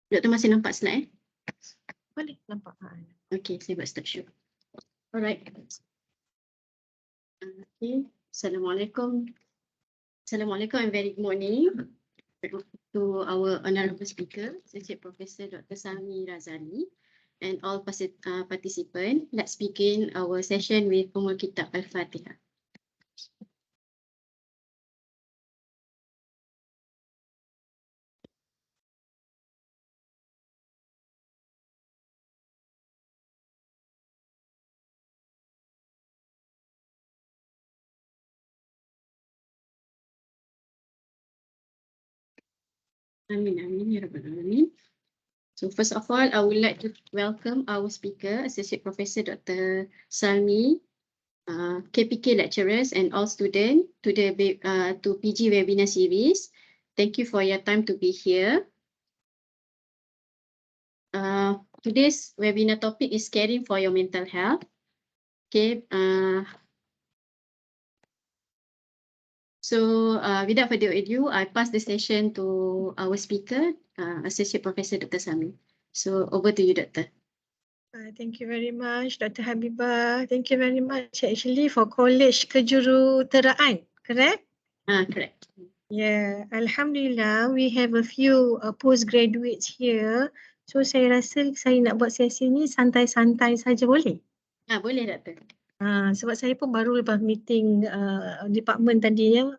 Doktor masih nampak slide? Boleh nampak. Okay, saya buat start show. Alright. Okay. Assalamualaikum. Assalamualaikum and very good morning to our honorable speaker, Associate Professor Dr. Sami Razali, and all participants. Let's begin our session with Ummul Kitab Al-Fatihah. Amin, amin, ya Rabbal Alamin. So first of all, I would like to welcome our speaker, Associate Professor Dr. Sami, KPK lecturers and all students to PG webinar series. Thank you for your time to be here. Today's webinar topic is caring for your mental health. Okay. Without further ado, I pass the session to our speaker, Associate Professor Dr. Sami. So over to you, Doctor. Thank you very much, Dr. Habibah. Thank you very much actually for College Kejuruteraan, correct? Correct. Yeah, Alhamdulillah, we have a few postgraduates here. So saya rasa saya nak buat sesi ni santai-santai saja, boleh? Boleh, Doktor. Sebab saya pun baru lepas meeting department tadi ya,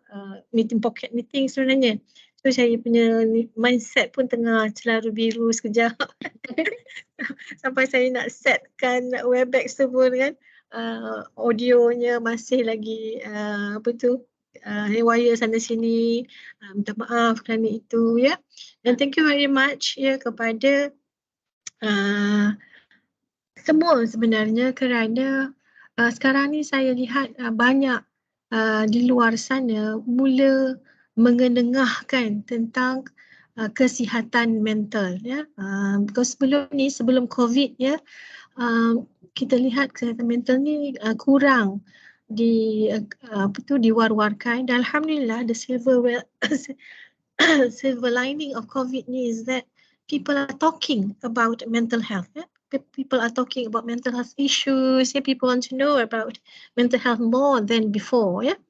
meeting pocket meeting sebenarnya. So saya punya mindset pun tengah celaru biru sekejap. Sampai saya nak setkan Webex tu pun kan, audionya masih lagi haywire sana sini. Minta maaf kerana itu ya. Dan thank you very much ya kepada semua sebenarnya kerana sekarang ni saya lihat banyak di luar sana mula mengenengahkan tentang kesihatan mental ya. Because sebelum COVID ya, kita lihat kesihatan mental ni kurang diwar-warkan, dan alhamdulillah the silver lining of COVID ni is that people are talking about mental health ya. People are talking about mental health issues. Yeah, people want to know about mental health more than before. Yeah.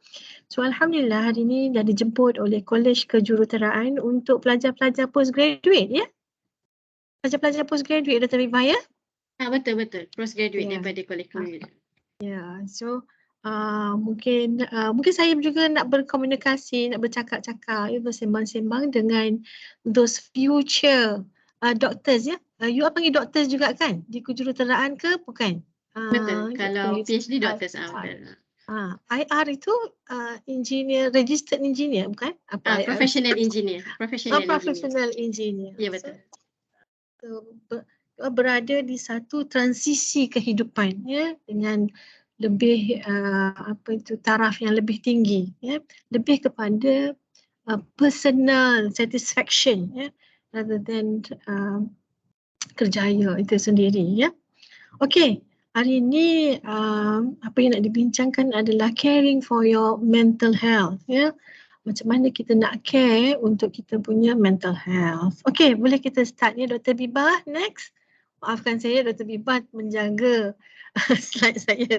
So alhamdulillah hari ini dah dijemput oleh Kolej Kejuruteraan untuk pelajar-pelajar postgraduate. Ya. Pelajar-pelajar postgraduate Dr. Habibah ya. Betul. Postgraduate daripada Kolej Kejuruteraan. Ya. So mungkin saya juga nak berkomunikasi, nak bercakap-cakap, bersembang-sembang dengan those future doctors ya. You panggil doctors juga kan? Di Kejuruteraan ke bukan? Betul. Kalau PhD doctors IR itu engineer, registered engineer bukan? Professional engineer. Professional engineer. Ya, betul. Berada di satu transisi kehidupan ya, dengan lebih taraf yang lebih tinggi ya, lebih kepada personal satisfaction ya, rather than kerjaya itu sendiri ya. Okey, hari ini apa yang nak dibincangkan adalah caring for your mental health ya. Macam mana kita nak care untuk kita punya mental health. Okey, boleh kita start ya Dr. Habibah. Next. Maafkan saya, Dr. Habibah menjaga slide saya.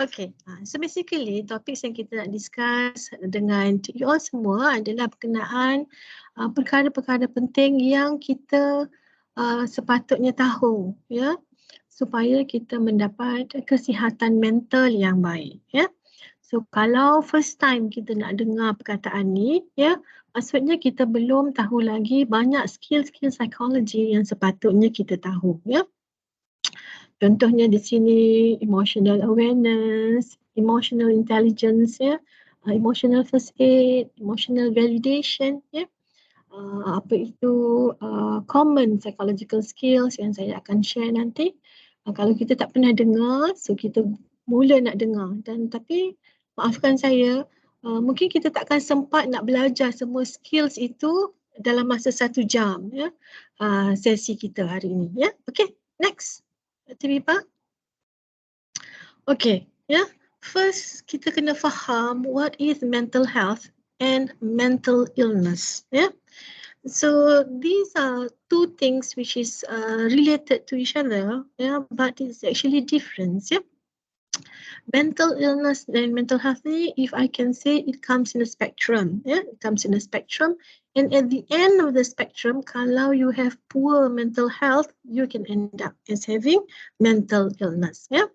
Okay. So basically topik yang kita nak discuss dengan you all semua adalah berkenaan perkara-perkara penting yang kita sepatutnya tahu ya, supaya kita mendapat kesihatan mental yang baik ya. So kalau first time kita nak dengar perkataan ni ya, maksudnya kita belum tahu lagi banyak skill-skill psikologi yang sepatutnya kita tahu ya. Contohnya di sini emotional awareness, emotional intelligence ya, emotional first aid, emotional validation ya. Apa itu common psychological skills yang saya akan share nanti. Kalau kita tak pernah dengar, so kita mula nak dengar, dan tapi maafkan saya, mungkin kita takkan sempat nak belajar semua skills itu dalam masa 1 jam ya, sesi kita hari ini ya. Okay, next. Dr. Habibah. Okay, ya. First kita kena faham what is mental health and mental illness ya. So these are two things which is related to each other, yeah, but it's actually different. Yeah. Mental illness and mental health ni, if I can say, it comes in a spectrum. Yeah, it comes in a spectrum. And at the end of the spectrum, kalau you have poor mental health, you can end up as having mental illness. Yeah.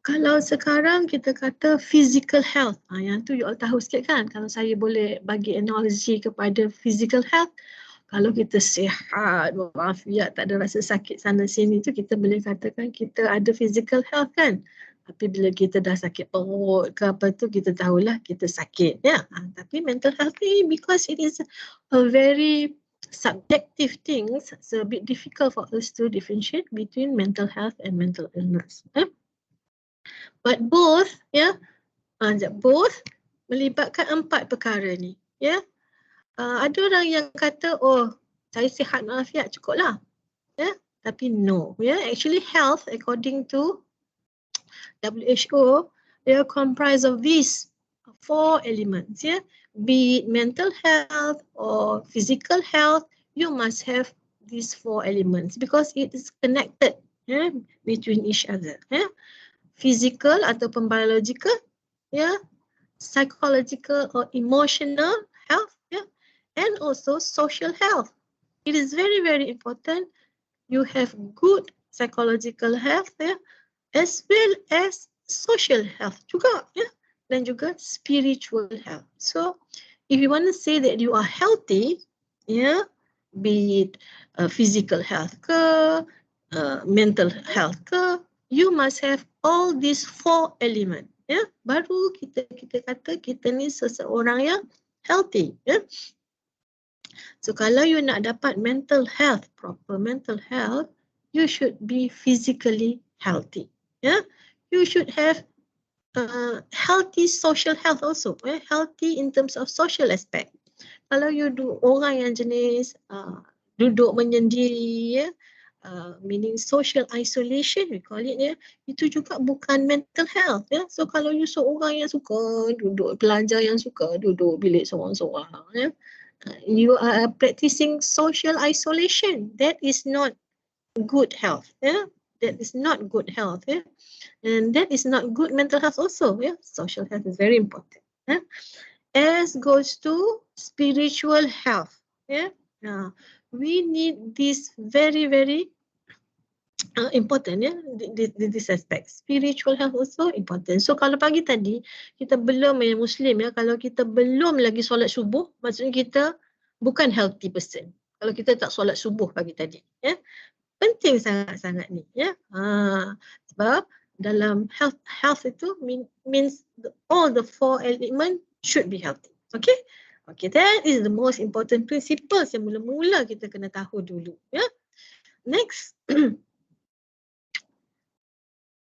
Kalau sekarang kita kata physical health, yang tu you all tahu sikit kan? Kalau saya boleh bagi analogi kepada physical health, kalau kita sihat, walafiat, tak ada rasa sakit sana sini tu, kita boleh katakan kita ada physical health kan. Tapi bila kita dah sakit perut ke apa tu, kita tahulah kita sakit. Ya. Tapi mental health ni, because it is a very subjective thing, it's a bit difficult for us to differentiate between mental health and mental illness. But both, both melibatkan 4 perkara ni. Ya. Ada orang yang kata, oh, saya sihat walafiat cukup lah. Yeah? Tapi no. Yeah? Actually, health, according to WHO, they are comprised of these 4 elements. Yeah? Be it mental health or physical health, you must have these 4 elements because it is connected, yeah, between each other. Yeah? Physical ataupun biological, yeah? Psychological or emotional health, yeah? And also social health. It is very, very important you have good psychological health, yeah, as well as social health juga, yeah, dan juga spiritual health. So, if you want to say that you are healthy, yeah, be it physical health ke, mental health ke, you must have all these 4 elements. Ya, baru kita kata kita ni seseorang yang healthy. Ya. So kalau you nak dapat mental health, proper mental health, you should be physically healthy. Ya, you should have healthy social health also. Healthy in terms of social aspect. Kalau you orang yang jenis duduk menyendiri, ya, meaning social isolation, we call it, ya, itu juga bukan mental health. Ya. So kalau you seorang yang suka duduk, pelajar yang suka duduk bilik seorang-seorang, ya, you are practicing social isolation. That is not good health. Yeah? That is not good health. Yeah? And that is not good mental health also. Yeah? Social health is very important. Yeah? As goes to spiritual health. Yeah? We need this very, very important, ya, this aspect. Spiritual health also important. So kalau pagi tadi kita belum Muslim, ya, kalau kita belum lagi solat subuh, maksudnya kita bukan healthy person. Kalau kita tak solat subuh pagi tadi, ya, penting sangat-sangat ni, ya. Sebab dalam health itu means all the 4 element should be healthy. Okay? Okay, that is the most important principles yang mula-mula kita kena tahu dulu, ya. Next.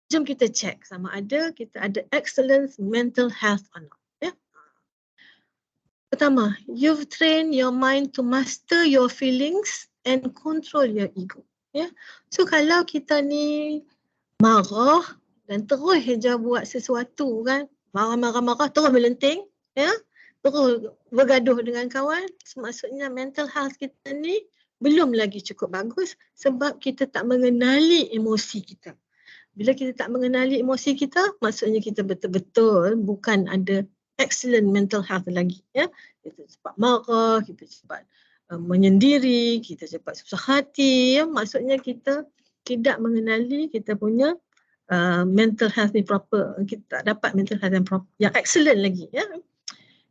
Jom kita check sama ada kita ada excellent mental health or not. Ya? Pertama, you've trained your mind to master your feelings and control your ego. Ya? So kalau kita ni marah dan terus saja buat sesuatu kan, marah terus melenting, ya, terus bergaduh dengan kawan, maksudnya mental health kita ni belum lagi cukup bagus sebab kita tak mengenali emosi kita. Bila kita tak mengenali emosi kita, maksudnya kita betul-betul bukan ada excellent mental health lagi. Ya? Kita cepat marah, kita cepat menyendiri, kita cepat susah hati. Ya? Maksudnya kita tidak mengenali kita punya mental health ni proper. Kita tak dapat mental health yang excellent lagi. Ya?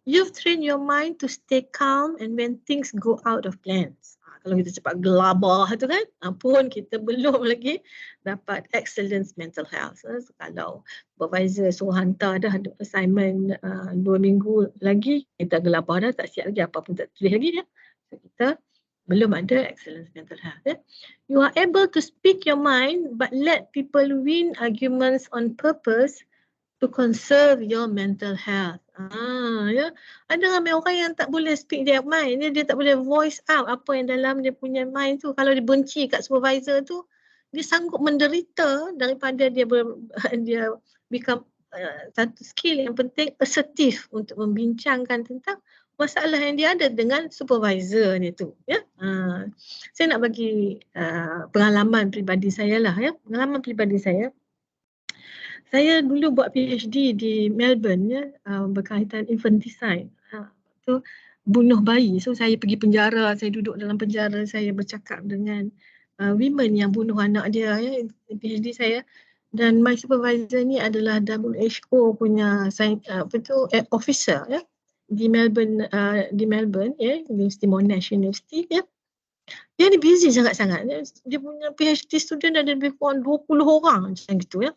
You've trained your mind to stay calm and when things go out of plans. Kalau kita cepat gelabah tu kan, pun kita belum lagi dapat excellent mental health. So, kalau supervisor suruh hantar dah ada assignment 2 minggu lagi, kita gelabah dah, tak siap lagi, apa pun tak tulis lagi. Ya. So, kita belum ada excellent mental health. Ya. You are able to speak your mind but let people win arguments on purpose to conserve your mental health. Ya. Ada ramai orang yang tak boleh speak their mind. Dia tak boleh voice out apa yang dalam dia punya mind tu. Kalau dia benci kat supervisor tu, dia sanggup menderita daripada dia become satu skill yang penting, assertive untuk membincangkan tentang masalah yang dia ada dengan supervisor ni tu, ya. Saya nak bagi pengalaman peribadi saya lah, ya. Pengalaman peribadi saya dulu buat PhD di Melbourne, ya, berkaitan infanticide. Tu bunuh bayi. So saya pergi penjara, saya duduk dalam penjara, saya bercakap dengan women yang bunuh anak dia, ya, PhD saya. Dan my supervisor ni adalah WHO punya officer, ya, di Melbourne, ya, University Monash University, ya. Dia ni busy sangat-sangat. Dia punya PhD student ada lebih kurang 20 orang macam gitu, ya.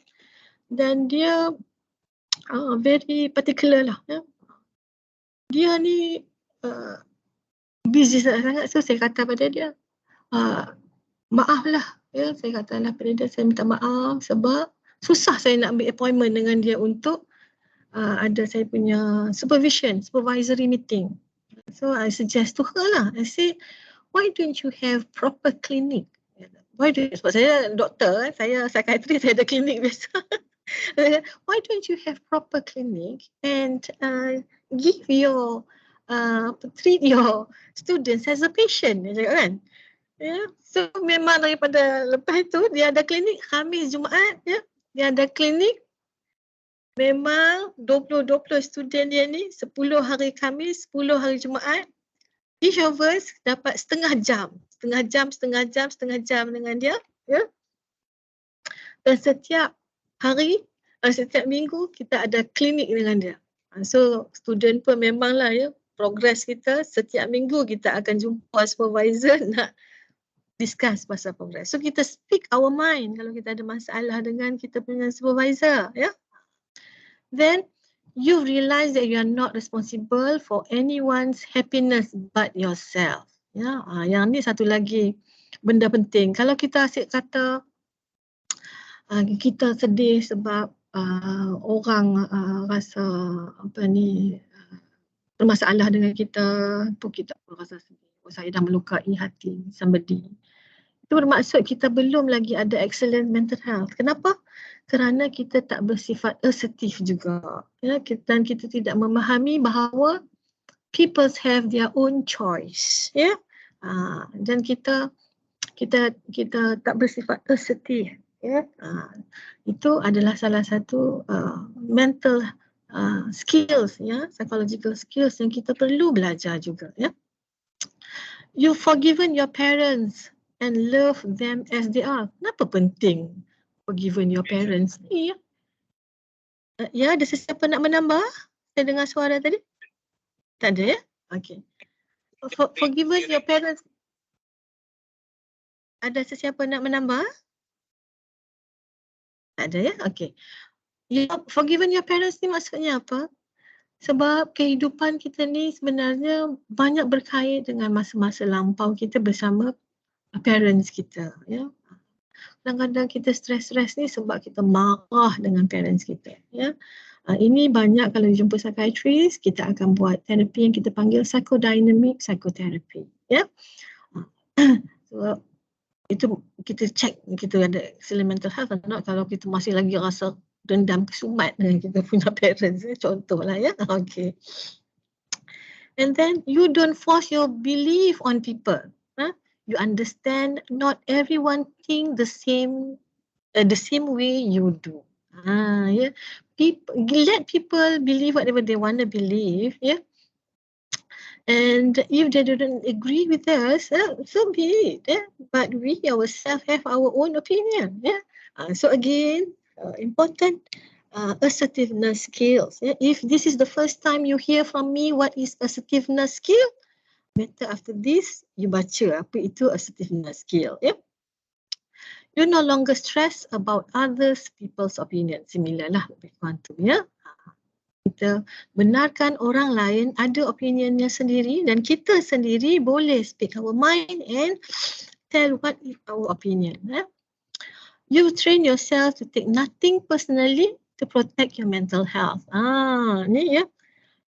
Dan dia very particular lah, ya. Dia ni busy sangat-sangat. So saya kata pada dia, maaf lah, ya, saya katalah pada dia, saya minta maaf sebab susah saya nak ambil appointment dengan dia untuk ada saya punya supervisory meeting. So I suggest to her lah, I say, why don't you have proper clinic? Sebab saya doktor, saya psychiatrist, saya ada klinik biasa. Why don't you have proper clinic and give your treat your students as a patient, dia cakap kan. Yeah. So memang daripada lepas tu dia ada klinik Khamis Jumaat, ya. Dia ada klinik memang 20 student dia ni 10 hari Khamis, 10 hari Jumaat. Each of us dapat setengah jam dengan dia, ya. Dan setiap hari, setiap minggu kita ada klinik dengan dia. So student pun memanglah, ya, progress kita setiap minggu kita akan jumpa supervisor nak discuss pasal progress. So kita speak our mind kalau kita ada masalah dengan kita punya supervisor, ya. Then you realize that you are not responsible for anyone's happiness but yourself. Ya, yang ni satu lagi benda penting. Kalau kita asyik kata kita sedih sebab orang rasa bermasalah dengan kita, pun kita rasa sedih. Saya dah melukai hati somebody. Itu bermaksud kita belum lagi ada excellent mental health. Kenapa? Kerana kita tak bersifat assertif juga. Ya, dan kita tidak memahami bahawa people have their own choice. Ya, dan kita tak bersifat assertif. Ya, itu adalah salah satu mental skills, ya, psychological skills yang kita perlu belajar juga. Ya, you forgiven your parents and love them as they are. Kenapa penting forgiven your parents ni, ya? Ya, ada sesiapa nak menambah? Saya dengar suara tadi. Tak ada, ya? Okay. Forgiven your parents. Ada sesiapa nak menambah? Tak ada, ya? Okay. Forgiven your parents ni maksudnya apa? Sebab kehidupan kita ni sebenarnya banyak berkait dengan masa-masa lampau kita bersama parents kita, ya. Kadang-kadang kita stres ni sebab kita marah dengan parents kita, ya. Ini banyak kalau jumpa psychiatrist, kita akan buat terapi yang kita panggil psychodynamic psychotherapy, ya. So, itu kita check kita ada excellent mental health atau not kalau kita masih lagi rasa dendam kesumat dengan kita punya parents, contohlah, ya. Okay. And then you don't force your belief on people. You understand not everyone think the same way you do. Yeah. Let people believe whatever they want to believe. Yeah. And if they don't agree with us, so be it. Yeah. But we ourselves have our own opinion. Yeah. So again, important assertiveness skills. Yeah. If this is the first time you hear from me, what is assertiveness skill? Better after this, you baca apa itu assertiveness skill. Yeah. You no longer stress about others people's opinion. Similar lah lebih kurang tu, ya. Kita benarkan orang lain ada opinionnya sendiri dan kita sendiri boleh speak our mind and tell what is our opinion. Yeah. You train yourself to take nothing personally to protect your mental health. Ni, ya.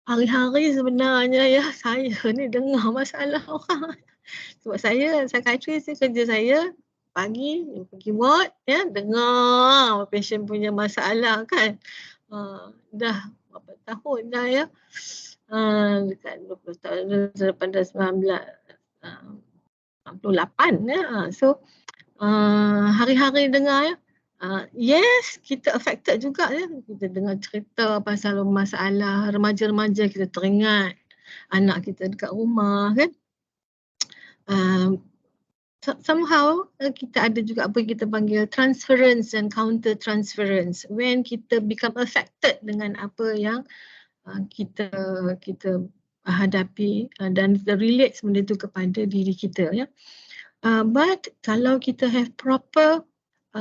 Hari-hari sebenarnya, ya, saya ni dengar masalah orang. Sebab saya psychiatrist ni kerja saya pagi pergi ward, ya, dengar patient punya masalah kan. Dah berapa tahun dah, ya. dekat 20 tahun daripada 1968 ya. So hari-hari dengar ya. Yes, kita affected juga ya. Kita dengar cerita pasal masalah remaja-remaja, kita teringat anak kita dekat rumah kan. Somehow kita ada juga apa yang kita panggil transference dan counter transference when kita become affected dengan apa yang kita hadapi dan kita relate benda itu kepada diri kita ya. But kalau kita have proper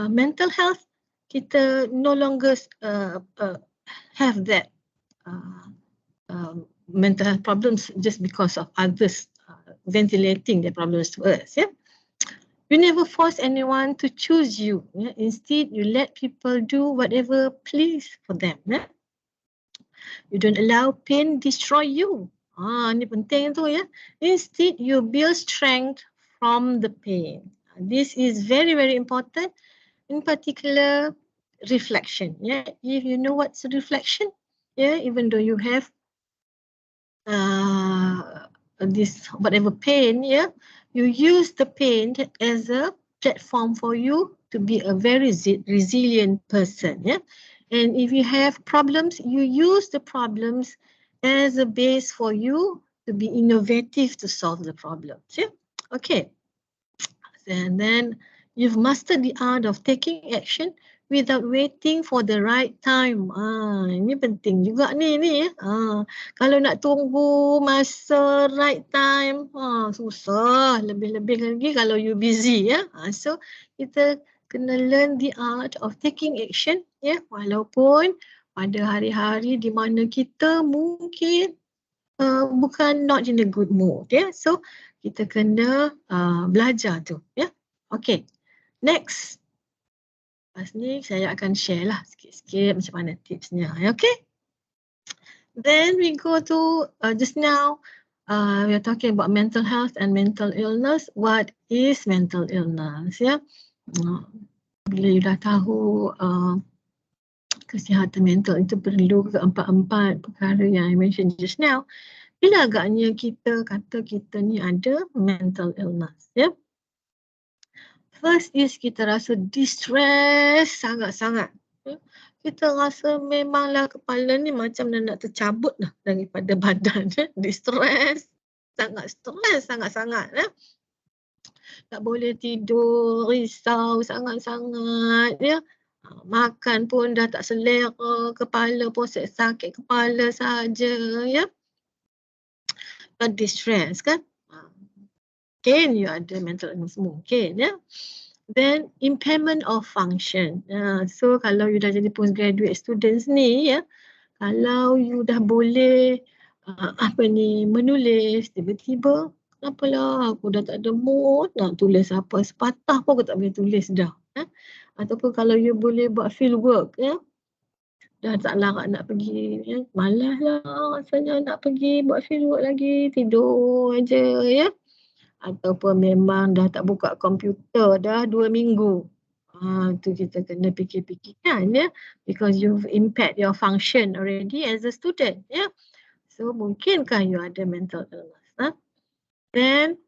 mental health, kita no longer have that mental health problems just because of others ventilating their problems to us. Yeah, you never force anyone to choose you. Yeah? Instead, you let people do whatever please for them. Yeah? You don't allow pain destroy you. Ini penting tu ya. Instead, you build strength from the pain. This is very, very important. In particular, reflection. Yeah, if you know what's reflection, yeah, even though you have this whatever pain, yeah, you use the pain as a platform for you to be a very resilient person. Yeah, and if you have problems, you use the problems as a base for you to be innovative to solve the problems. Yeah, okay. And then you've mastered the art of taking action without waiting for the right time. Ini penting juga ni ya. Kalau nak tunggu masa right time, susah. Lebih-lebih lagi kalau you busy ya. So kita kena learn the art of taking action ya. Walaupun pada hari-hari di mana kita mungkin bukan not in a good mood ya. So kita kena belajar tu ya. Okay, next. Lepas ni saya akan share lah sikit-sikit macam mana tipsnya. Okay. Then we go to just now we are talking about mental health and mental illness. What is mental illness? Ya. Bila you dah tahu kesihatan mental itu perlu ke empat-empat perkara yang I mentioned just now. Bila agaknya kita kata kita ni ada mental illness, ya? First is kita rasa distress sangat-sangat. Ya? Kita rasa memanglah kepala ni macam nak tercabut lah daripada badan. Ya? Distress, sangat-sangat. Ya? Tak boleh tidur, risau sangat-sangat. Ya? Makan pun dah tak selera, kepala pun sakit kepala saja. Ya? Distress kan? Mungkin you ada mental illness, mungkin ya. Then impairment of function. So kalau you dah jadi postgraduate students ni ya, kalau you dah boleh menulis, tiba-tiba kenapalah aku dah tak ada mood nak tulis apa, sepatah pun aku tak boleh tulis dah. Ataupun kalau you boleh buat field work ya, dah tak larat nak pergi ya, malas lah rasanya nak pergi buat field work lagi, tidur aja ya. Ataupun memang dah tak buka komputer dah 2 minggu. Tu kita kena fikir-fikirkan ya. Because you've impaired your function already as a student ya. So mungkinkah you ada mental illness? Then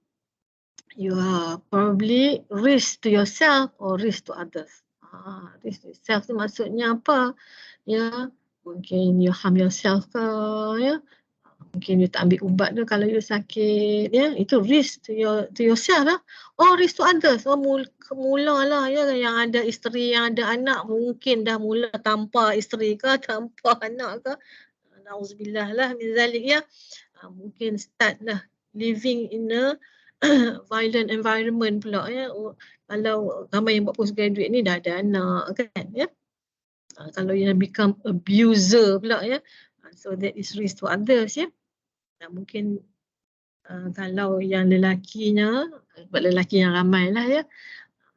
you are probably risk to yourself or risk to others. Risk to yourself tu maksudnya apa? Ya, mungkin you harm yourself ke ya. Mungkin you tak ambil ubat tu kalau you sakit ya, itu risk to yourself lah. Risk to others. Mulalah ya, yang ada isteri, yang ada anak mungkin dah mula tanpa isteri ke, tanpa anak ke. Nauzubillah lah min zalik ya. Mungkin start lah living in a violent environment pula ya. Kalau ramai yang buat postgraduate ni dah ada anak kan ya. Kalau you become abuser pula ya. So that is risk to others ya. Mungkin kalau yang lelakinya, buat lelaki yang ramai lah ya,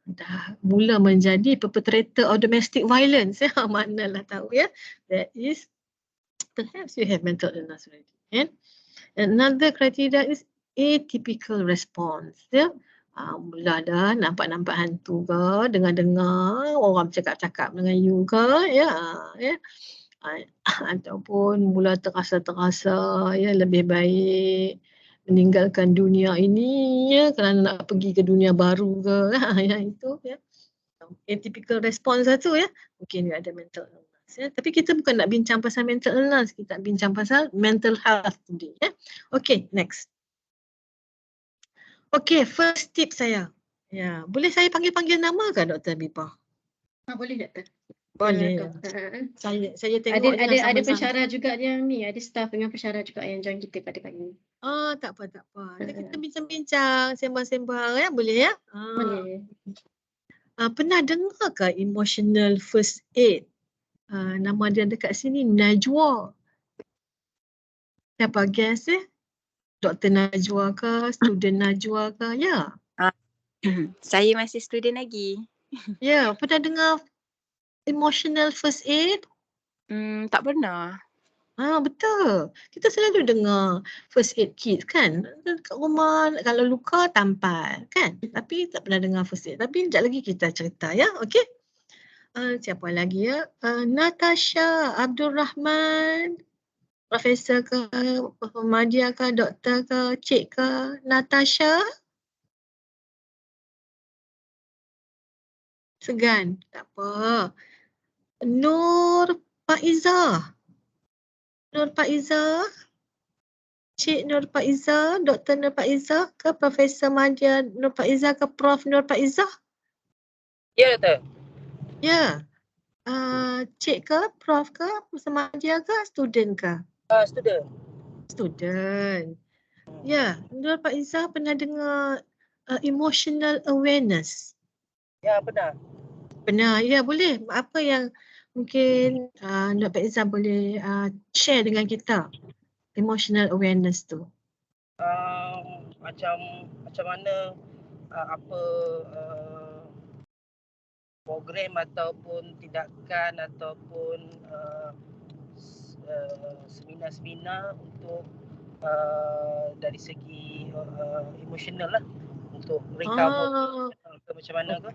dah mula menjadi perpetrator of domestic violence ya, manalah tahu ya, that is perhaps you have mental illness already. And another criteria is atypical response ya. Mula dah nampak hantu ke, dengar-dengar orang bercakap-cakap dengan you ke ya. ataupun mula terasa-terasa ya lebih baik meninggalkan dunia ini ya kerana nak pergi ke dunia baru ke ya itu ya. Atypical response lah tu ya. Mungkin you ada mental illness ya. Tapi kita bukan nak bincang pasal mental illness, kita nak bincang pasal mental health today ya. Okay, next. Okay, first tip saya. Ya, boleh saya panggil nama ke Dr. Bipah? Boleh doktor. Boleh. Doktor. Saya tengok Ada sama-sama. pensyarah juga yang ni, ada staff dengan pensyarah juga yang join kita pada pagi ni. Tak apa. Jadi kita bincang-bincang, sembang-sembang ya, boleh ya? Boleh. Pernah dengar ke emotional first aid? Nama dia dekat sini Najwa. Siapa guess Dr. Najwa ke, student Najwa ke? Ya. Saya masih student lagi. Ya, pernah dengar emotional first aid? Tak pernah. Betul. Kita selalu dengar first aid kit kan. Kat rumah kalau luka tampal kan. Tapi tak pernah dengar first aid. Tapi sekejap lagi kita cerita ya. Okey. Siapa lagi ya? Natasha Abdul Rahman. Profesor ke, Madia ke, doktor ke, cik ke, Natasha? Segan. Tak apa. Nur Faizah. Nur Faizah. Cik Nur Faizah, Dr. Nur Faizah ke Profesor Madia Nur Faizah ke Prof Nur Faizah? Ya, Doktor. Ya. Cik ke, Prof ke, Profesor Madia ke, student ke? Student. Student. Ya, Nur Faizah pernah dengar emotional awareness? Ya, pernah. Pernah, ya boleh. Apa yang mungkin Nur Faizah boleh share dengan kita? Emotional awareness tu. Macam mana apa program ataupun tindakan ataupun seminar-seminar untuk dari segi emosional lah untuk recover macam mana ke?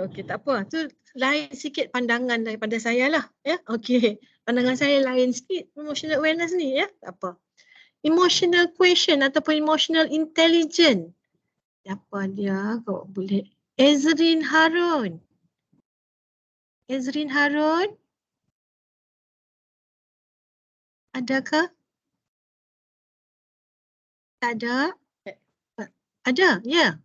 Okey, tak apa. Tu lain sikit pandangan daripada saya lah. Ya, okey. Pandangan saya lain sikit emotional awareness ni ya. Tak apa. Emotional quotient ataupun emotional intelligence. Siapa dia? Kau boleh. Ezrin Harun. Ezrin Harun? Adakah? Tak ada? Ada, ya.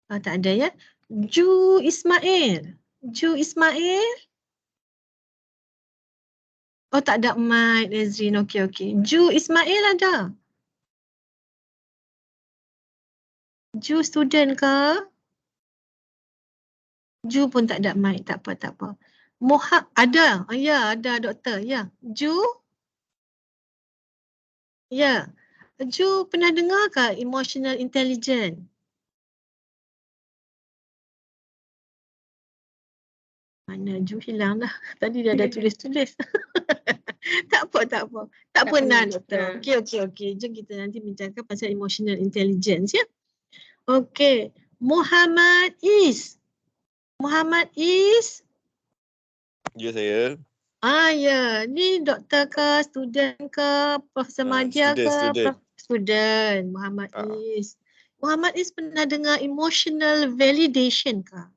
Tak ada ya. Ju Ismail. Ju Ismail? Oh, tak ada mic, Ezrin. Okey. Ju Ismail ada? Ju student ke? Ju pun tak ada mic. Tak apa. Ada. Ya, ada doktor. Ya. Ju? Ya. Ju pernah dengar ke emotional intelligence? Mana Ju hilang dah. Tadi dia ada tulis-tulis. Tak apa. Tak pernah doktor. Okey. Jom kita nanti bincangkan pasal emotional intelligence ya. Okey. Muhammad Is. Ya, saya. Ya. Ni doktor ke, student ke, Profesor Madia ke? Student. Muhammad Is. Muhammad Is pernah dengar emotional validation ke?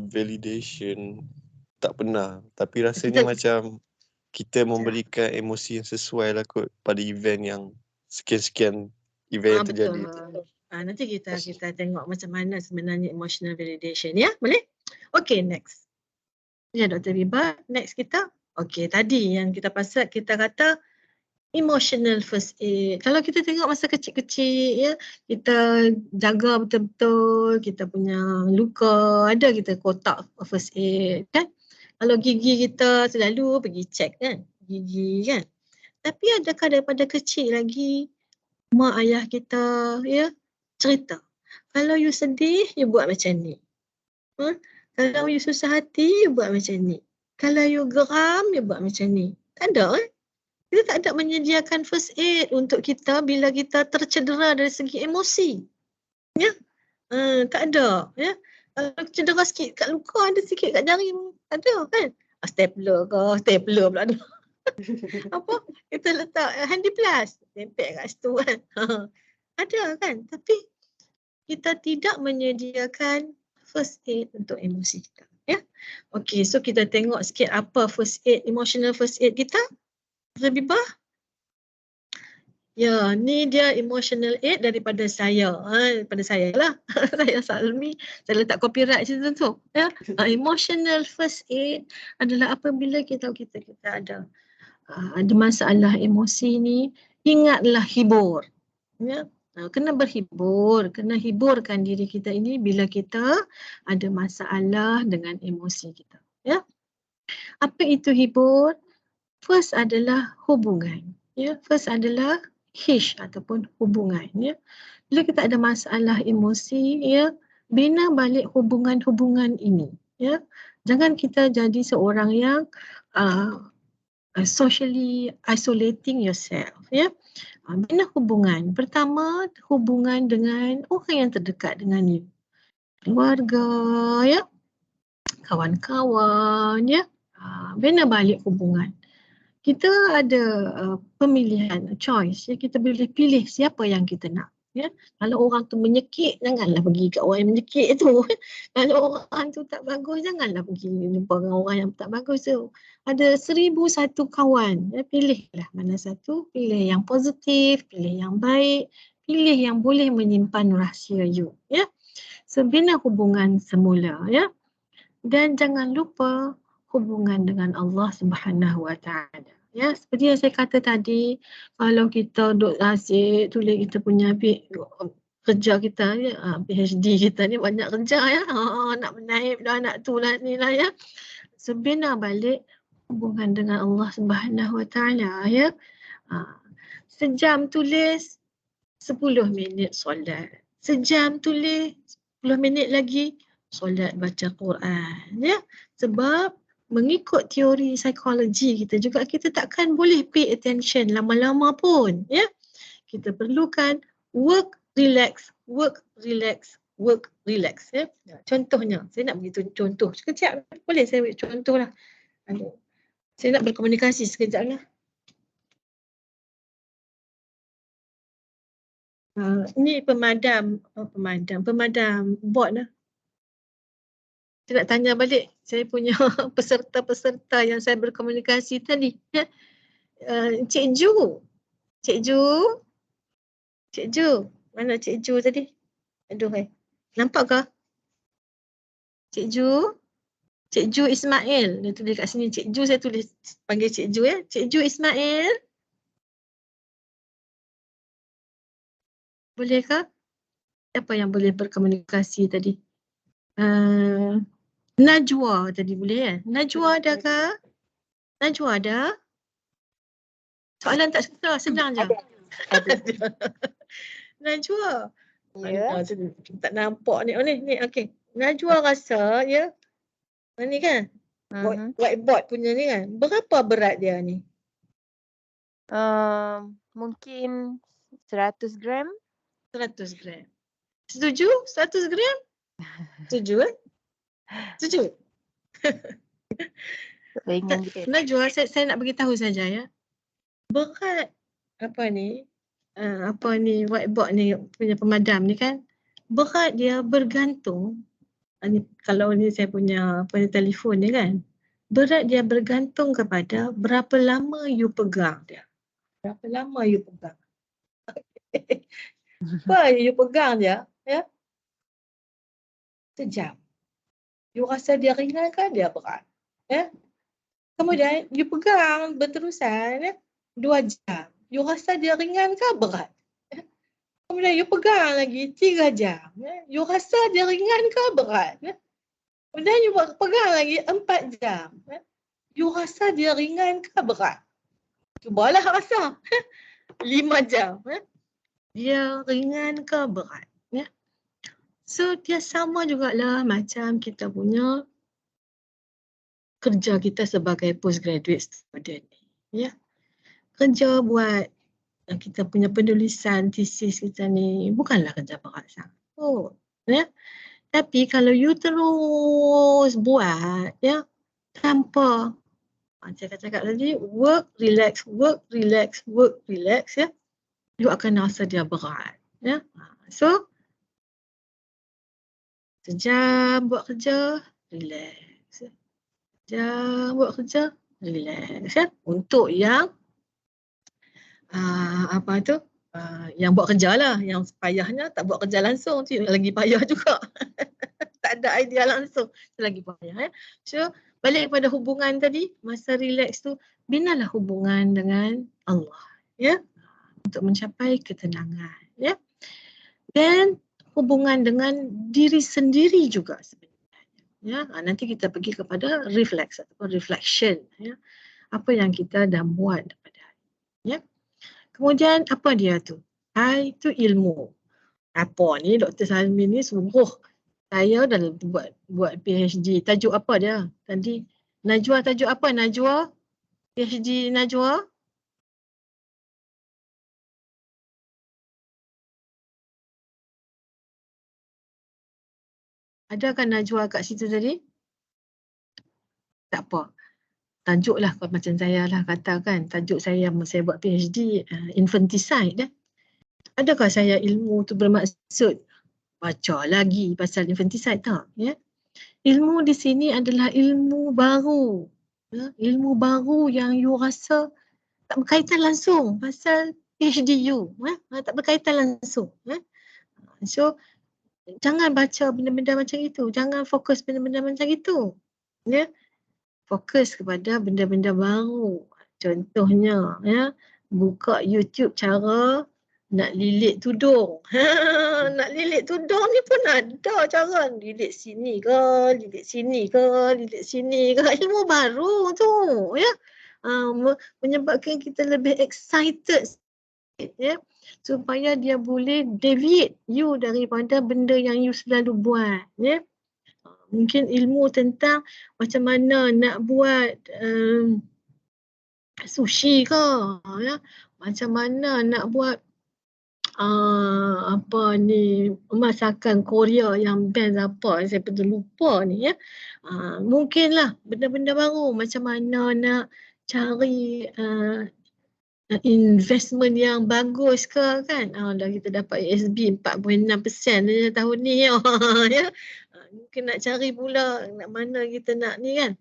Validation. Tak pernah. Tapi rasanya macam kita memberikan emosi yang sesuai lah kot pada event yang sekian-sekian event yang terjadi. Betul. Nanti kita tengok macam mana sebenarnya emotional validation ya. Boleh? Okay, next. Ya, Dr. Biba. Next kita. Okay, tadi yang kita kata emotional first aid. Kalau kita tengok masa kecil-kecil ya, kita jaga betul-betul kita punya luka, ada kita kotak first aid kan. Kalau gigi kita selalu pergi check kan, gigi kan. Tapi adakah daripada kecil lagi mak ayah kita ya cerita, kalau you sedih you buat macam ni. Kalau you susah hati you buat macam ni. Kalau you geram you buat macam ni. Tak ada Kita tak ada menyediakan first aid untuk kita bila kita tercedera dari segi emosi. Ya. Tak ada ya. cedera sikit kat luka, ada sikit kat jari, ada kan? Stapler pula ada. Apa? Kita letak handy plus, tempel kat situ kan. Ada kan? Tapi kita tidak menyediakan first aid untuk emosi kita. Ya. Okey, so kita tengok sikit apa first aid, emotional first aid kita. Zabibah. Ya, ni dia emotional aid daripada saya. Daripada saya lah. Saya Salmi. Saya letak copyright situ tu. Ya. Emotional first aid adalah apabila kita ada masalah emosi ni, ingatlah hibur. Ya. Kena berhibur, kena hiburkan diri kita ini bila kita ada masalah dengan emosi kita. Ya. Apa itu hibur? First adalah hubungan. Ya, first adalah hish ataupun hubungan. Ya. Bila kita ada masalah emosi, ya, bina balik hubungan-hubungan ini. Ya. Jangan kita jadi seorang yang socially isolating yourself. Ya. Bina hubungan. Pertama, hubungan dengan orang yang terdekat dengan you. Keluarga, ya, kawan-kawan, ya. Bina balik hubungan. Kita ada pemilihan, choice. Ya. Kita boleh pilih siapa yang kita nak. Ya. Kalau orang tu menyekik, janganlah pergi kat orang yang menyekik tu. Kalau orang tu tak bagus, janganlah pergi jumpa dengan orang yang tak bagus tu. Ada 1001 kawan. Ya. Pilihlah mana satu. Pilih yang positif, pilih yang baik, pilih yang boleh menyimpan rahsia you. Ya. So, bina hubungan semula. Ya. Dan jangan lupa hubungan dengan Allah Subhanahu Wa Taala. Ya, seperti yang saya kata tadi, kalau kita duk asyik tulis kita punya kerja kita ya, PhD kita ni banyak kerja ya. Nak menaip dah, nak tu lah ni lah ya. So, bina balik hubungan dengan Allah Subhanahu Wa Taala ya. Sejam tulis 10 minit solat. Sejam tulis 10 minit lagi solat baca Quran ya. Sebab mengikut teori psikologi kita juga, kita takkan boleh pay attention lama-lama pun ya. Kita perlukan work relax ya. Contohnya, saya nak bagi contoh sekejap. Boleh saya bagi contoh lah. Saya nak berkomunikasi sekejap lah. Ini pemadam bot lah. Saya nak tanya balik saya punya peserta-peserta yang saya berkomunikasi tadi. Ya. Cik Ju. Mana Cik Ju tadi? Aduh, nampak ke? Cik Ju Ismail. Dia tulis kat sini Cik Ju, saya tulis panggil Cik Ju ya. Cik Ju Ismail. Boleh ke? Siapa yang boleh berkomunikasi tadi? Najwa tadi boleh kan? Najwa ada ke? Najwa ada? Soalan tak senang je. Ada. Najwa. Ya. Tak nampak ni. Oh ni okey. Najwa rasa ya. Ni kan? Whiteboard punya ni kan. Berapa berat dia ni? Mungkin 100 gram. 100 gram. Setuju? 100 gram? Setuju kan? Setuju? Ringan je. Najwa, saya nak beritahu saja ya. Berat apa ni whiteboard ni punya pemadam ni kan, berat dia bergantung. Kalau ni saya punya telefon ni kan, berat dia bergantung kepada berapa lama you pegang dia. Berapa lama you pegang. Apa you pegang dia ya? Sejam. You rasa dia ringan ke dia berat? Ya? Kemudian you pegang berterusan ya? 2 jam. You rasa dia ringan ke berat? Ya? Kemudian you pegang lagi 3 jam. Ya? You rasa dia ringan ke berat? Ya? Kemudian you pegang lagi 4 jam. Ya? You rasa dia ringan ke berat? Cubalah rasa. 5 jam. Ya? Dia ringan ke berat? Ya? So dia sama jugalah macam kita punya kerja kita sebagai postgraduate student. Ya. Kerja buat kita punya penulisan tesis kita ni bukanlah kerja berat sangat. Ya. Tapi kalau you terus buat ya tanpa macam saya cakap tadi, work, relax, ya, you akan rasa dia berat. Ya. So, sejam buat kerja, relax. Sejam buat kerja, relax. Ya. Untuk yang yang buat kerja lah, yang payahnya tak buat kerja langsung tu lagi payah juga. Tak ada idea langsung, tu lagi payah. Ya. So, balik kepada hubungan tadi, masa relax tu, binalah hubungan dengan Allah. Ya. Untuk mencapai ketenangan. Ya. Dan hubungan dengan diri sendiri juga sebenarnya. Ya. Nanti kita pergi kepada reflex atau reflection. Ya. Apa yang kita dah buat daripada hari. Ya. Kemudian apa dia tu? Itu ilmu. Apa ni Dr. Salmi ni suruh saya dah buat PhD. Tajuk apa dia? Tadi Najwa tajuk apa Najwa? PhD Najwa? Adakah Najwa kat situ tadi? Tak apa. Tajuk lah macam saya lah katakan. Tajuk saya buat PhD infanticide. Adakah saya ilmu tu bermaksud baca lagi pasal infanticide tak? Ya? Ilmu di sini adalah ilmu baru. Ya? Ilmu baru yang you rasa tak berkaitan langsung pasal PhD you. Ya? Tak berkaitan langsung. Ya? So, jangan baca benda-benda macam itu. Jangan fokus benda-benda macam itu. Ya? Fokus kepada benda-benda baru. Contohnya, ya, buka YouTube cara nak lilit tudung. Nak lilit tudung ni pun ada cara. Lilit sini ke, lilit sini ke, lilit sini ke. Ilmu baru tu. Ya. Menyebabkan kita lebih excited. Ya. Supaya dia boleh deviate you daripada benda yang you selalu buat. Ya. Mungkin ilmu tentang macam mana nak buat sushi ke. Ya. Macam mana nak buat masakan Korea yang best apa, saya pun lupa ni ya. Mungkinlah benda-benda baru macam mana nak cari investment yang bagus ke kan. Dah kita dapat ASB 4.6% saja tahun ni ya. Mungkin nak cari pula nak mana kita nak ni kan.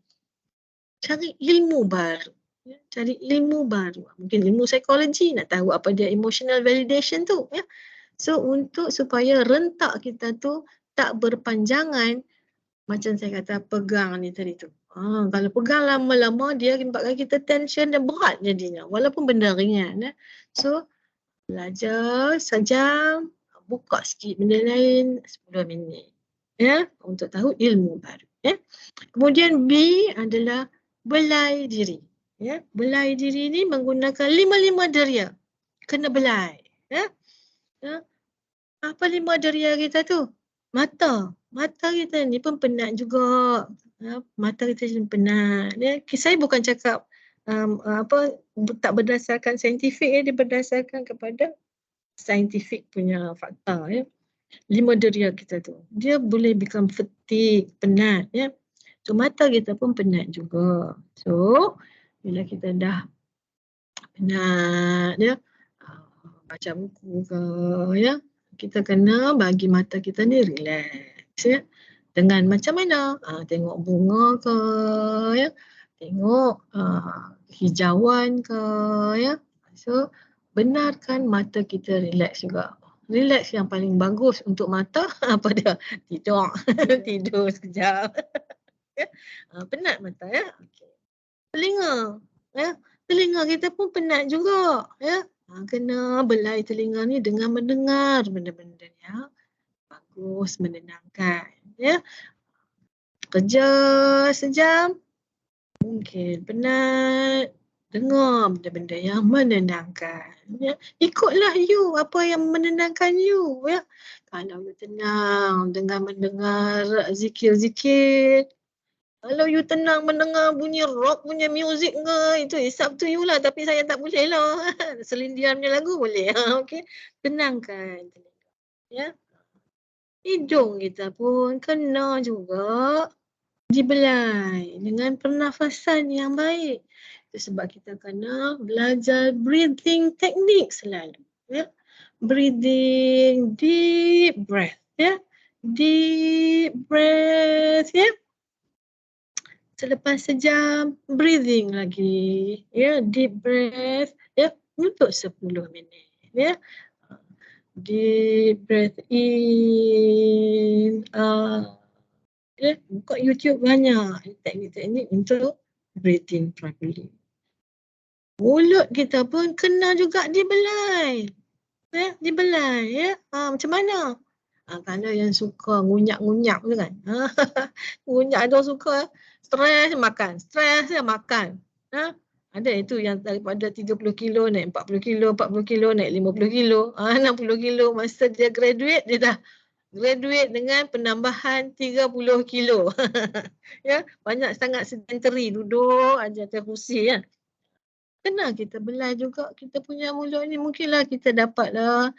Cari ilmu baru. Ya, cari ilmu baru. Mungkin ilmu psikologi, nak tahu apa dia emotional validation tu. Ya. So untuk supaya rentak kita tu tak berpanjangan, macam saya kata pegang ni tadi tu. Kalau pegang lama-lama dia menyebabkan kita tension dan berat jadinya. Walaupun benda ringan. Ya. So belajar sejam, buka sikit benda lain 10 minit. Ya, untuk tahu ilmu baru. Ya. Kemudian B adalah belai diri. Ya, belai diri ni menggunakan 5 deria. Kena belai. Ya. Ya. Apa 5 deria kita tu? Mata. Mata kita ni pun penat juga. Ya. Mata kita ni penat. Ya. Saya bukan cakap tak berdasarkan saintifik ya, dia berdasarkan kepada saintifik punya fakta ya. 5 deria kita tu. Dia boleh become fatigue, penat ya. So mata kita pun penat juga. So bila kita dah penat ya, baca buku ke ya, kita kena bagi mata kita ni relax ya. Dengan macam mana? Tengok bunga ke ya, tengok hijauan ke ya. So benarkan mata kita relax juga. Relax yang paling bagus untuk mata apa dia? Tidur. Tidur sekejap. Ya. Penat mata ya. Okay. Telinga. Ya. Telinga kita pun penat juga. Ya. Kena belai telinga ni dengan mendengar benda-benda yang bagus, menenangkan. Ya. Kerja sejam, mungkin penat. Dengar benda-benda yang menenangkan. Ya. Ikutlah you apa yang menenangkan you. Ya. Kalau you tenang dengan mendengar zikir-zikir. Kalau you tenang mendengar bunyi rock punya music ke, itu is up to you lah. Tapi saya tak boleh lah. Celine Dion punya lagu boleh. Okay. Tenangkan. Ya. hidung kita pun kena juga dibelai dengan pernafasan yang baik. Itu sebab kita kena belajar breathing technique selalu. Ya. Breathing, deep breath. Ya. Deep breath. Ya. Selepas sejam, breathing lagi. Ya. Deep breath. Ya. Untuk 10 minit. Ya. Deep breath in, buka YouTube banyak teknik-teknik untuk breathing properly. Mulut kita pun kena juga dibelai. Dibelai. Ya. Macam mana? Kalau yang suka ngunyak-ngunyak tu kan. Ngunyak tu suka. Stres makan. Stres makan. Ada itu yang daripada 30 kilo naik 40 kilo, 40 kilo naik 50 kilo, 60 kilo. Masa dia graduate, dia dah graduate dengan penambahan 30 kilo. Ya, banyak sangat sedentary, duduk aja atas kursi ya. Kena kita belai juga kita punya mulut ni. Mungkinlah kita dapatlah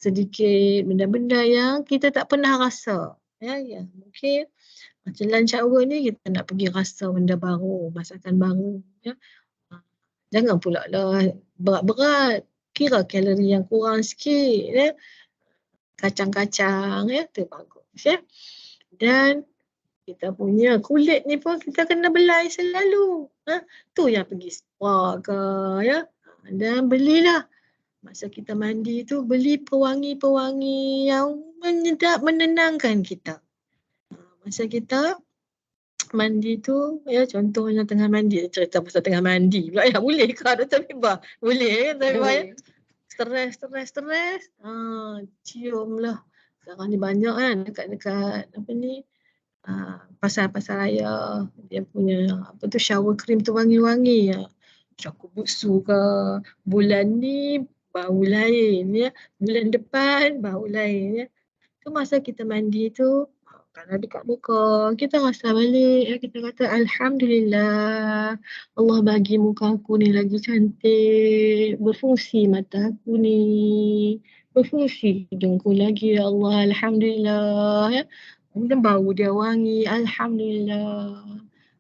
sedikit benda-benda yang kita tak pernah rasa. Ya. Mungkin macam lunch hour ni kita nak pergi rasa benda baru, masakan baru. Ya. Jangan pula lah berat-berat. Kira kalori yang kurang sikit. Ya. Kacang-kacang, ya, tu bagus. Ya. Dan kita punya kulit ni pun kita kena belai selalu. Tu yang pergi spa ke, ya. Dan belilah. Masa kita mandi tu, beli pewangi-pewangi yang menyedap, menenangkan kita. Masa kita mandi tu, ya, contohnya tengah mandi, cerita pasal tengah mandi pula ya, boleh ke Dr. Mibah? Boleh Dr. Mibah ya? Stres, ciumlah. Sekarang ni banyak kan dekat apa ni, pasar-pasar raya, dia punya apa tu shower cream tu wangi-wangi ya. Shokubutsu ke, bulan ni bau lain ya, bulan depan bau lain ya. Tu masa kita mandi tu, kalau dekat muka, kita rasa balik ya, kita kata Alhamdulillah, Allah bagi muka aku ni lagi cantik, berfungsi mata aku ni, berfungsi hidungku lagi ya Allah, Alhamdulillah ya. Kemudian bau dia wangi, Alhamdulillah.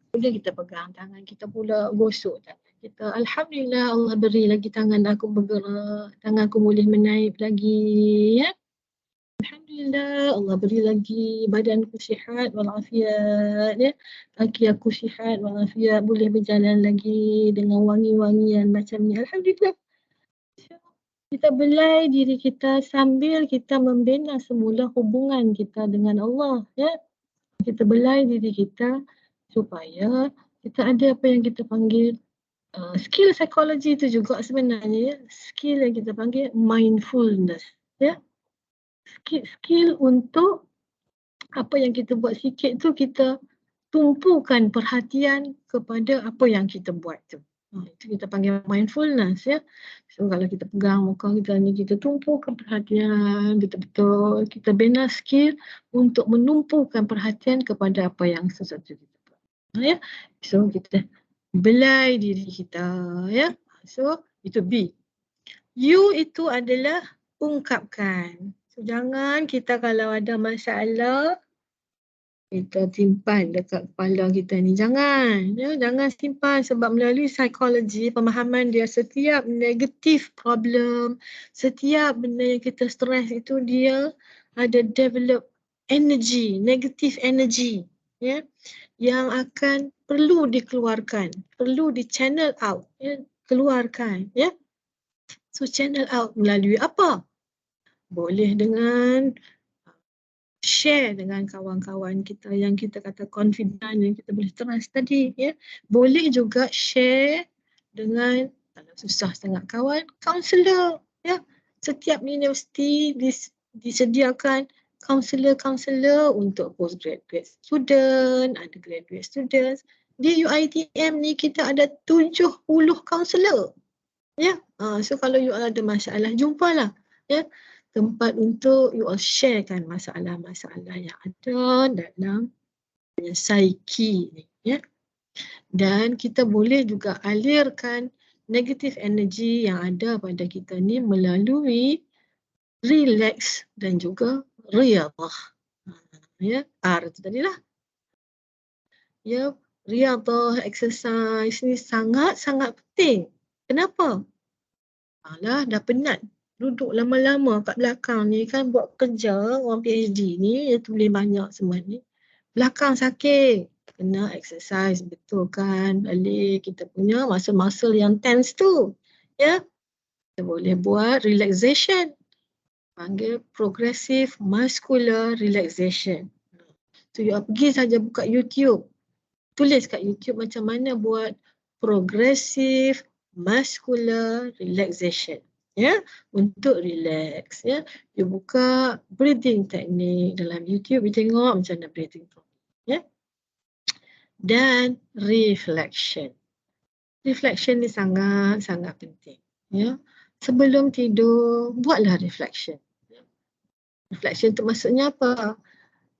Kemudian kita pegang tangan kita pula, gosok tangan kita. Alhamdulillah Allah beri lagi tangan aku bergerak, tangan aku boleh menaik lagi ya. Alhamdulillah Allah beri lagi badanku sihat walafiat ya. Kaki aku sihat walafiat, boleh berjalan lagi dengan wangi-wangian macam ni. Alhamdulillah. Kita belai diri kita sambil kita membina semula hubungan kita dengan Allah ya. Kita belai diri kita supaya kita ada apa yang kita panggil skill psikologi itu juga sebenarnya ya. Skill yang kita panggil mindfulness ya. Skill untuk apa yang kita buat sikit tu kita tumpukan perhatian kepada apa yang kita buat tu. Itu kita panggil mindfulness ya. So kalau kita pegang muka kita ni, kita tumpukan perhatian betul-betul, kita bina skill untuk menumpukan perhatian kepada apa yang sesuatu kita buat. Ya. So kita belai diri kita ya. So itu B. U itu adalah ungkapkan. So jangan kita kalau ada masalah kita simpan dekat kepala kita ni. Jangan. Ya, jangan simpan sebab melalui psikologi, pemahaman dia, setiap negatif problem, setiap benda yang kita stres itu dia ada develop energy, negative energy. Ya, yang akan perlu dikeluarkan, perlu di channel out. Ya, keluarkan. Ya. So channel out melalui apa? Boleh dengan share dengan kawan-kawan kita yang kita kata confident, yang kita boleh trust tadi ya. Boleh juga share dengan, kalau susah sangat kawan, kaunselor ya. Setiap universiti disediakan kaunselor untuk postgraduate student, ada graduate students. Di UiTM ni kita ada 70 kaunselor ya. So kalau you ada masalah, jumpalah ya. Tempat untuk you all sharekan masalah-masalah yang ada dalam psyche ni ya. Dan kita boleh juga alirkan negative energy yang ada pada kita ni melalui relax dan juga riyadhah Ya, R tu tadilah. Ya, riyadhah, exercise ni sangat-sangat penting. Kenapa? Alah, dah penat. Duduk lama-lama kat belakang ni kan buat kerja orang PhD ni, dia tulis banyak semua ni. Belakang sakit. Kena exercise, betul kan? Balik kita punya muscle-muscle yang tense tu. Ya, kita boleh buat relaxation. Panggil progressive muscular relaxation. So, you pergi saja buka YouTube. Tulis kat YouTube macam mana buat progressive muscular relaxation. Ya, untuk relax. Ya, you buka breathing technique dalam YouTube, you tengok macam mana breathing. Ya. Dan reflection. Reflection ni sangat-sangat penting. Ya. Sebelum tidur, buatlah reflection. Reflection tu maksudnya apa?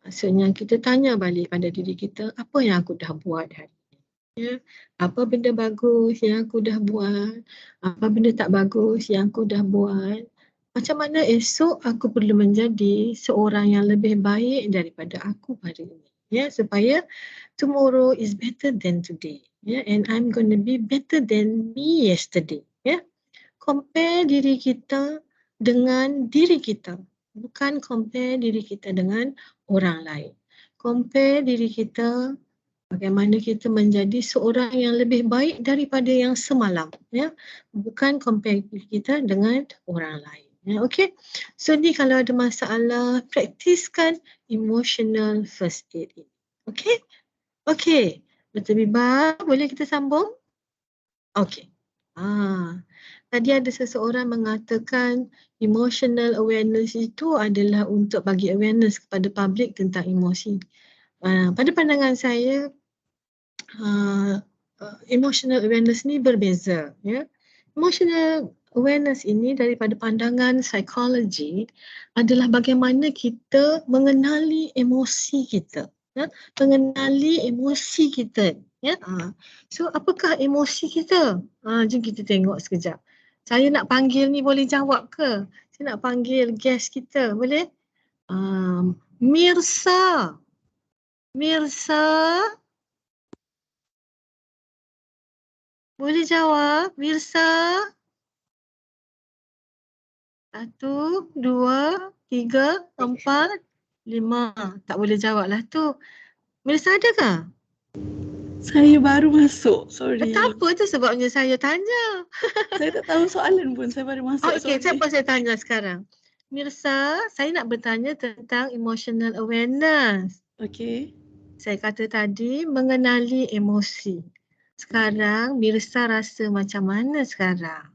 Maksudnya kita tanya balik pada diri kita, apa yang aku dah buat hari ini? Ya. Apa benda bagus yang aku dah buat? Apa benda tak bagus yang aku dah buat? Macam mana esok aku perlu menjadi seorang yang lebih baik daripada aku hari ini? Ya, supaya tomorrow is better than today. Ya, and I'm going to be better than me yesterday. Ya. Compare diri kita dengan diri kita. Bukan compare diri kita dengan orang lain. Compare diri kita bagaimana kita menjadi seorang yang lebih baik daripada yang semalam. Ya. Bukan compare diri kita dengan orang lain. Ya, okay. So ni kalau ada masalah, praktiskan emotional first aid ini. Okay. Okay. Dr. Biba, boleh kita sambung? Okay. Tadi ada seseorang mengatakan emotional awareness itu adalah untuk bagi awareness kepada public tentang emosi. Pada pandangan saya, emotional awareness ni berbeza. Ya. Emotional awareness ini daripada pandangan psikologi adalah bagaimana kita mengenali emosi kita. Ya. Mengenali emosi kita. Ya. So apakah emosi kita? Jom kita tengok sekejap. Saya nak panggil ni boleh jawab ke? Saya nak panggil guest kita, boleh? Mirsa. Mirsa. Boleh jawab, Mirsa? 1, 2, 3, 4, 5. Tak boleh jawab lah tu. Mirsa ada ke? Saya baru masuk, sorry. Tak apa tu sebabnya saya tanya. Saya tak tahu soalan pun, saya baru masuk. Okey, siapa saya tanya sekarang? Mirsa, saya nak bertanya tentang emotional awareness. Okey. Saya kata tadi mengenali emosi. Sekarang Mirsa rasa macam mana sekarang?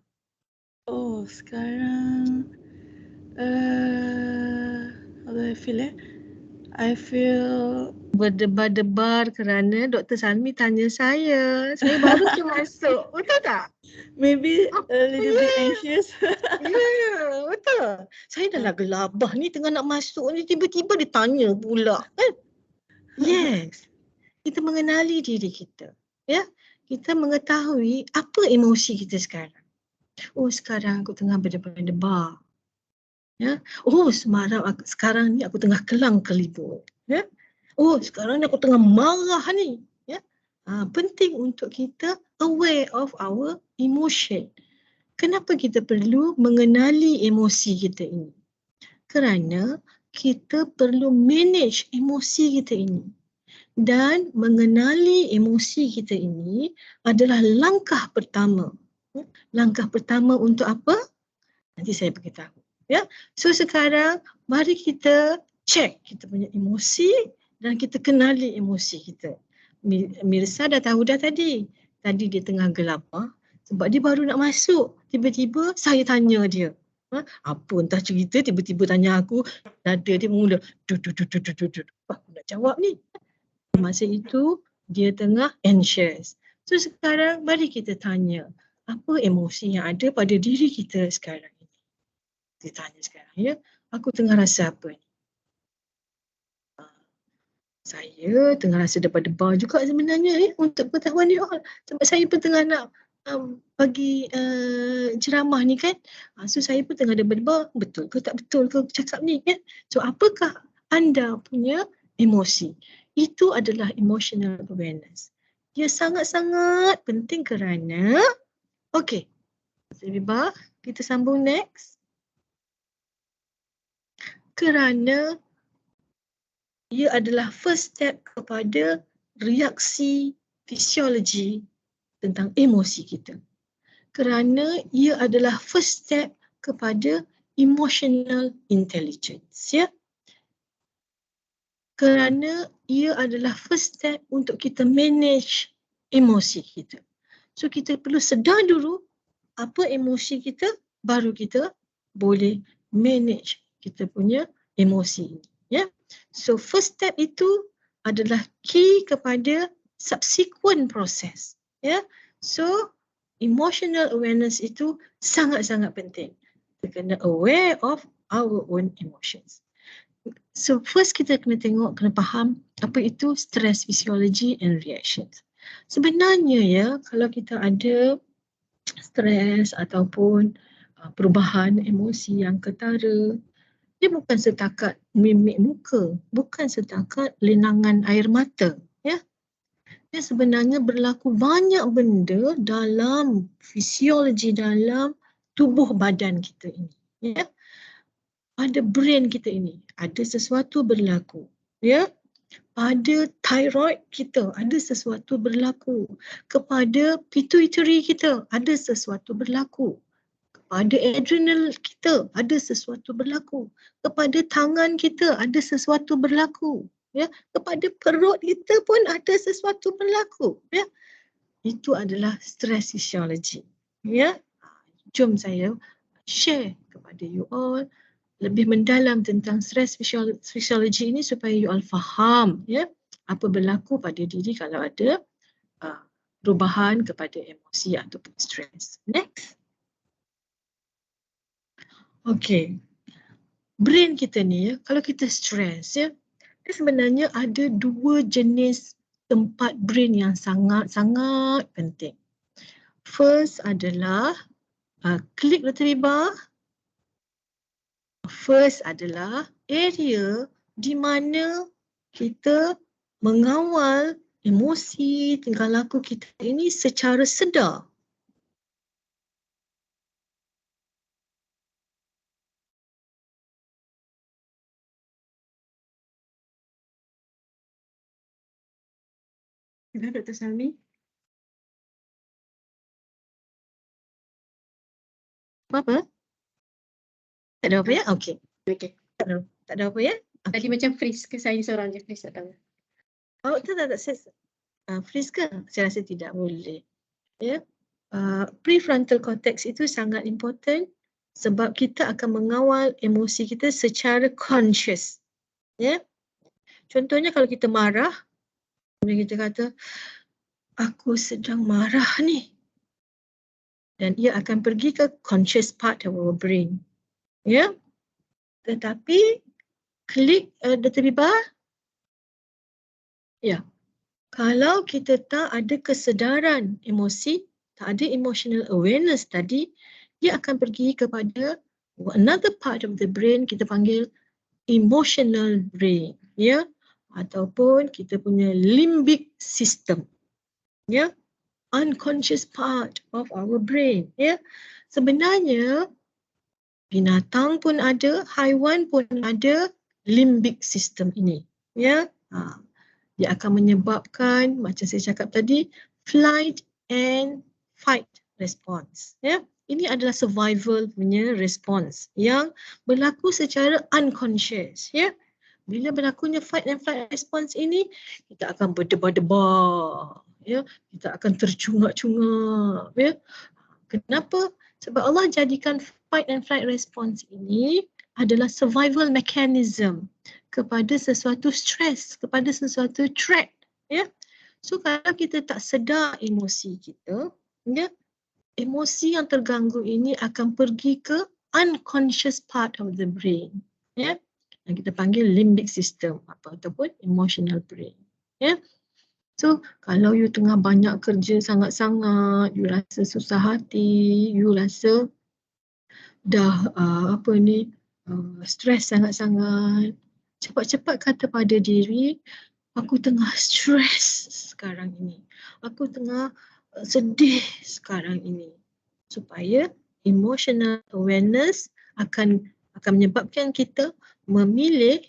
Oh, sekarang how do I feel I feel berdebar-debar kerana Dr. Salmi tanya saya. Saya baru je masuk. Betul tak? maybe a little bit anxious. Ya, betul. Saya dah lah gelabah ni tengah nak masuk ni tiba-tiba dia tanya pula. Yes. Kita mengenali diri kita. Ya. Kita mengetahui apa emosi kita sekarang. Oh, sekarang aku tengah berdebar-debar. Ya. Oh, sekarang ni aku tengah kelang kelibut. Ya. Oh, sekarang ni aku tengah marah ni. Ya. Penting untuk kita aware of our emotion. Kenapa kita perlu mengenali emosi kita ini? Kerana kita perlu manage emosi kita ini. Dan mengenali emosi kita ini adalah langkah pertama. Langkah pertama untuk apa? Nanti saya beritahu. Ya. So sekarang mari kita check kita punya emosi dan kita kenali emosi kita. Mirsa dah tahu dah tadi. Tadi dia tengah gelabah sebab dia baru nak masuk. Tiba-tiba saya tanya dia. Apa entah cerita tiba-tiba tanya aku. Dada dia mula aku nak jawab ni. Masa itu dia tengah anxious. So sekarang mari kita tanya. Apa emosi yang ada pada diri kita sekarang ini? Dia tanya sekarang, ya. Aku tengah rasa apa ni? Saya tengah rasa debar-debar juga sebenarnya untuk pengetahuan you all. Sebab saya pun tengah nak bagi ceramah ni kan. So saya pun tengah debar-debar. Betul ke tak betul ke cakap ni kan? So apakah anda punya emosi. Itu adalah emotional awareness. Dia sangat-sangat penting kerana, okey, Ribah, kita sambung next. Kerana ia adalah first step kepada reaksi fisiologi tentang emosi kita. Kerana ia adalah first step kepada emotional intelligence, ya. Kerana ia adalah first step untuk kita manage emosi kita. So kita perlu sedar dulu apa emosi kita, baru kita boleh manage kita punya emosi ini, ya. So first step itu adalah key kepada subsequent process, ya. So emotional awareness itu sangat-sangat penting. Kita kena aware of our own emotions. So first kita kena tengok, kena faham apa itu stress physiology and reactions. Sebenarnya ya, kalau kita ada stres ataupun perubahan emosi yang ketara, dia bukan setakat mimik muka, bukan setakat lenangan air mata, ya. Dia sebenarnya berlaku banyak benda dalam fisiologi, dalam tubuh badan kita ini, ya. Pada brain kita ini ada sesuatu berlaku, ya. Pada thyroid kita ada sesuatu berlaku. Kepada pituitary kita ada sesuatu berlaku. Kepada adrenal kita ada sesuatu berlaku. Kepada tangan kita ada sesuatu berlaku. Ya, kepada perut kita pun ada sesuatu berlaku. Ya, itu adalah stress physiology. Ya, jom saya share kepada you all lebih mendalam tentang stress physiology ini supaya you all faham, ya, apa berlaku pada diri kalau ada perubahan kepada emosi ataupun stres. Next. Okay. Brain kita ni, ya, kalau kita stres, ya, dia sebenarnya ada dua jenis tempat brain yang sangat-sangat penting. First adalah klik rotary bar. First adalah area di mana kita mengawal emosi, tingkah laku kita ini secara sedar. Sudah, Dr. Salmi? Apa? Tak ada apa ya? Okey. Okey. Tak ada apa ya? Tadi macam freeze ke saya seorang je freeze tak tahu. Oh, tak. Freeze ke? Saya rasa tidak boleh. Ya. Prefrontal cortex itu sangat important sebab kita akan mengawal emosi kita secara conscious. Ya. Contohnya kalau kita marah, kita kata, aku sedang marah ni. Dan ia akan pergi ke conscious part of our brain. Ya. Tetapi klik rotary bar. Ya. Kalau kita tak ada kesedaran emosi, tak ada emotional awareness tadi, dia akan pergi kepada another part of the brain, kita panggil emotional brain, ya, ataupun kita punya limbic system, ya, unconscious part of our brain, ya. Sebenarnya binatang pun ada, haiwan pun ada limbic system ini, ya. Dia akan menyebabkan, macam saya cakap tadi, flight and fight response. Ya, ini adalah survival punya response yang berlaku secara unconscious. Ya, bila berlakunya fight and flight response ini, kita akan berdebar-debar. Ya, kita akan tercungak-cungak. Ya, kenapa? Sebab Allah jadikan fight and flight response ini adalah survival mechanism kepada sesuatu stres, kepada sesuatu threat, ya. So kalau kita tak sedar emosi kita, ya, emosi yang terganggu ini akan pergi ke unconscious part of the brain, ya, yang kita panggil limbic system ataupun emotional brain, ya. So kalau you tengah banyak kerja sangat-sangat, you rasa susah hati, you rasa dah stres sangat-sangat, Cepat-cepat kata pada diri, aku tengah stres sekarang ini. Aku tengah sedih sekarang ini. Supaya emotional awareness akan menyebabkan kita memilih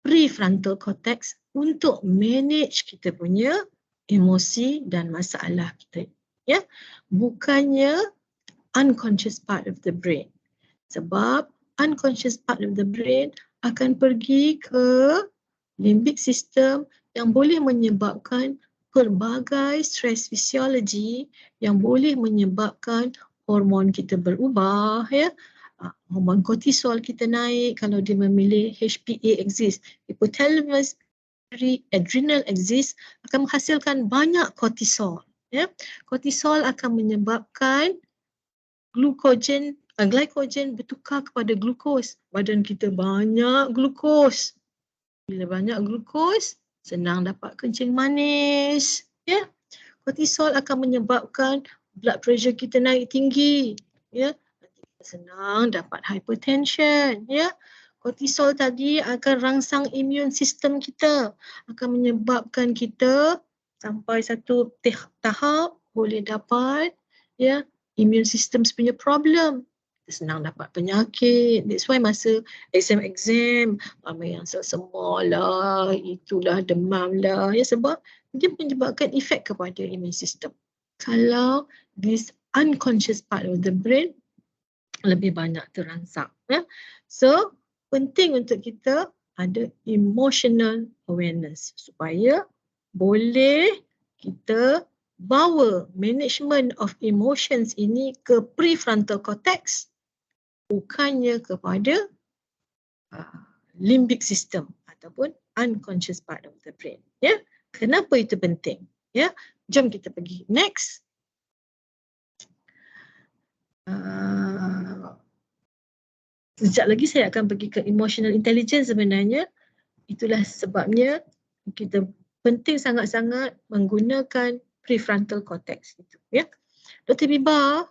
prefrontal cortex untuk manage kita punya emosi dan masalah kita. Ya, bukannya unconscious part of the brain. Sebab unconscious part of the brain akan pergi ke limbic system yang boleh menyebabkan pelbagai stres fisiologi yang boleh menyebabkan hormon kita berubah, ya. Hormon kortisol kita naik kalau dia memilih HPA exist. Hypothalamus adrenal exist akan menghasilkan banyak kortisol, ya. Kortisol akan menyebabkan glycogen bertukar kepada glukos. Badan kita banyak glukos. Bila banyak glukos, senang dapat kencing manis. Ya. Kortisol akan menyebabkan blood pressure kita naik tinggi. Ya. Senang dapat hypertension. Ya. Kortisol tadi akan rangsang immune system kita. Akan menyebabkan kita sampai satu tahap boleh dapat, ya, immune system punya problem. Senang dapat penyakit. That's why masa exam ramai yang semua lah, itulah, demam lah, ya, sebab dia menyebabkan efek kepada immune system. Kalau this unconscious part of the brain lebih banyak terangsang, ya. So penting untuk kita ada emotional awareness supaya boleh kita bawa management of emotions ini ke prefrontal cortex, bukannya kepada limbic system ataupun unconscious part of the brain. Ya, kenapa itu penting? Ya, jom kita pergi next. Sekejap lagi saya akan pergi ke emotional intelligence sebenarnya. Itulah sebabnya kita penting sangat-sangat menggunakan prefrontal cortex itu. Ya, Dr. Biba.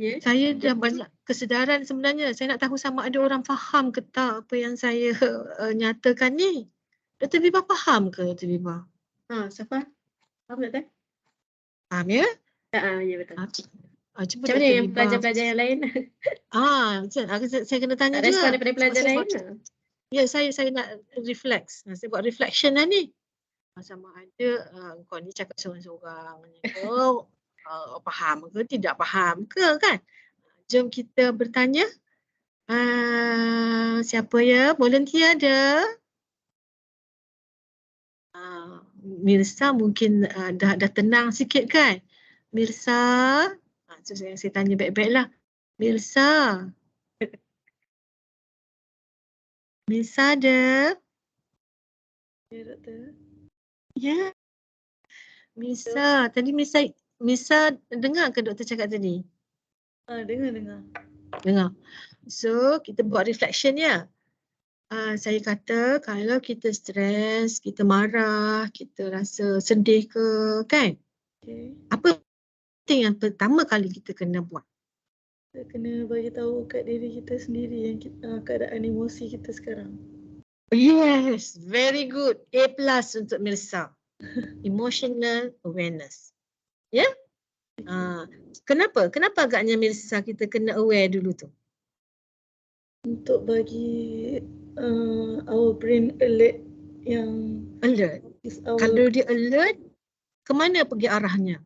Yes. Saya dah banyak kesedaran sebenarnya. Saya nak tahu sama ada orang faham ke tak apa yang saya nyatakan ni. Dr. Biba faham ke, Dr. Biba? Siapa? Faham tak? Faham, ya? Ya betul. Cuba Macam mana yang pelajar-pelajar yang lain? Saya kena tanya Tak juga. respon daripada pelajar lain? Ya, saya nak reflect. Saya buat reflection lah ni. Sama ada kau ni cakap seorang-seorang. Faham ke tidak faham ke, kan? Jom kita bertanya. Siapa ya? Volunteer ada? Mirsa mungkin dah tenang sikit, kan? Mirsa. So saya tanya baik-baik lah. Mirsa. Mirsa ada? Ya, Doktor. Ya. Mirsa. Tadi Mirsa dengar ke doktor cakap tadi? Dengar. Dengar. So, kita buat reflection ya. Saya kata kalau kita stres, kita marah, kita rasa sedih ke, kan? Okay. Apa yang pertama kali kita kena buat? Kita kena bagi tahu kat diri kita sendiri yang keadaan emosi kita sekarang. Yes, very good. A+ untuk Mirsa. Emotional awareness. Ya? Kenapa? Kenapa agaknya Mirsa kita kena aware dulu tu? Untuk bagi our brain alert yang Alert. Kalau dia alert, kemana pergi arahnya?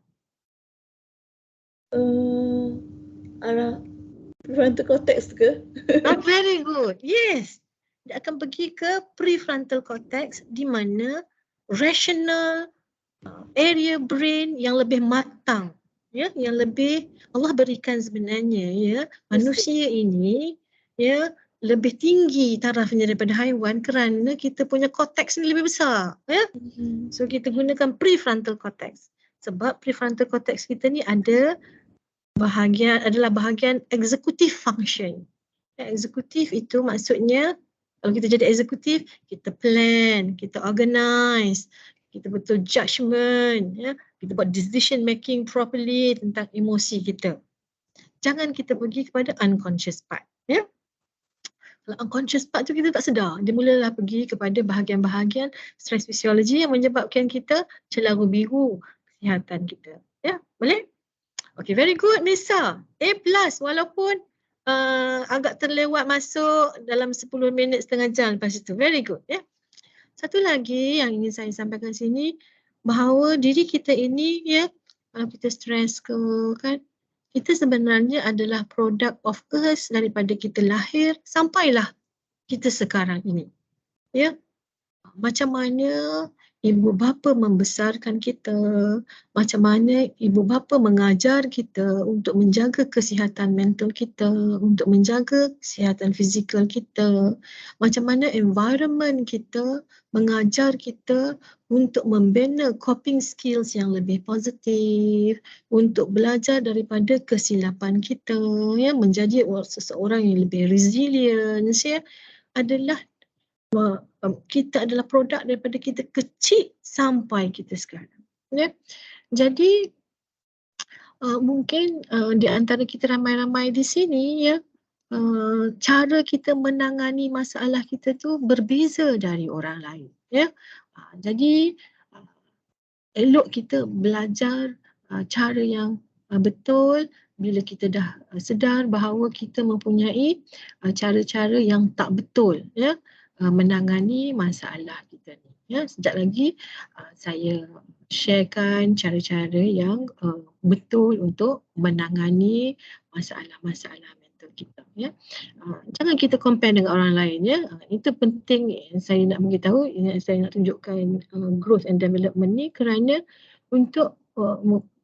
Arah prefrontal cortex ke? Very good. Yes. Dia akan pergi ke prefrontal cortex di mana rational area brain yang lebih matang, ya, yang lebih Allah berikan sebenarnya, ya, manusia ini, ya, lebih tinggi tarafnya daripada haiwan kerana kita punya cortex ni lebih besar, ya. So kita gunakan prefrontal cortex sebab prefrontal cortex kita ni adalah bahagian executive function. Eksekutif itu maksudnya kalau kita jadi eksekutif, kita plan, kita organize, kita betul judgement, ya, kita buat decision making properly tentang emosi kita. Jangan kita pergi kepada unconscious part, ya. Kalau unconscious part tu kita tak sedar. Dia mulalah pergi kepada bahagian-bahagian stres fisiologi yang menyebabkan kita celaru biru kesihatan kita. Ya, boleh? Okay, very good Nisa. A+ walaupun agak terlewat masuk dalam 10 minit setengah jam lepas itu. Very good. Ya. Satu lagi yang ingin saya sampaikan sini, bahawa diri kita ini, ya, kalau kita stres ke kan, kita sebenarnya adalah product of us daripada kita lahir sampailah kita sekarang ini. Ya. Macam mana ibu bapa membesarkan kita, macam mana ibu bapa mengajar kita untuk menjaga kesihatan mental kita, untuk menjaga kesihatan fizikal kita, macam mana environment kita mengajar kita untuk membina coping skills yang lebih positif, untuk belajar daripada kesilapan kita, ya, menjadi seseorang yang lebih resilient, ya, adalah kita adalah produk daripada kita kecil sampai kita sekarang. Ya. Jadi mungkin di antara kita ramai-ramai di sini, ya, cara kita menangani masalah kita tu berbeza dari orang lain. Ya. Jadi elok kita belajar cara yang betul bila kita dah sedar bahawa kita mempunyai cara-cara yang tak betul, ya, menangani masalah kita ni. Ya, sekejap lagi saya sharekan cara-cara yang betul untuk menangani masalah-masalah mental kita. Ya, jangan kita compare dengan orang lain. Ya, itu penting saya nak beritahu. Saya nak tunjukkan growth and development ni kerana untuk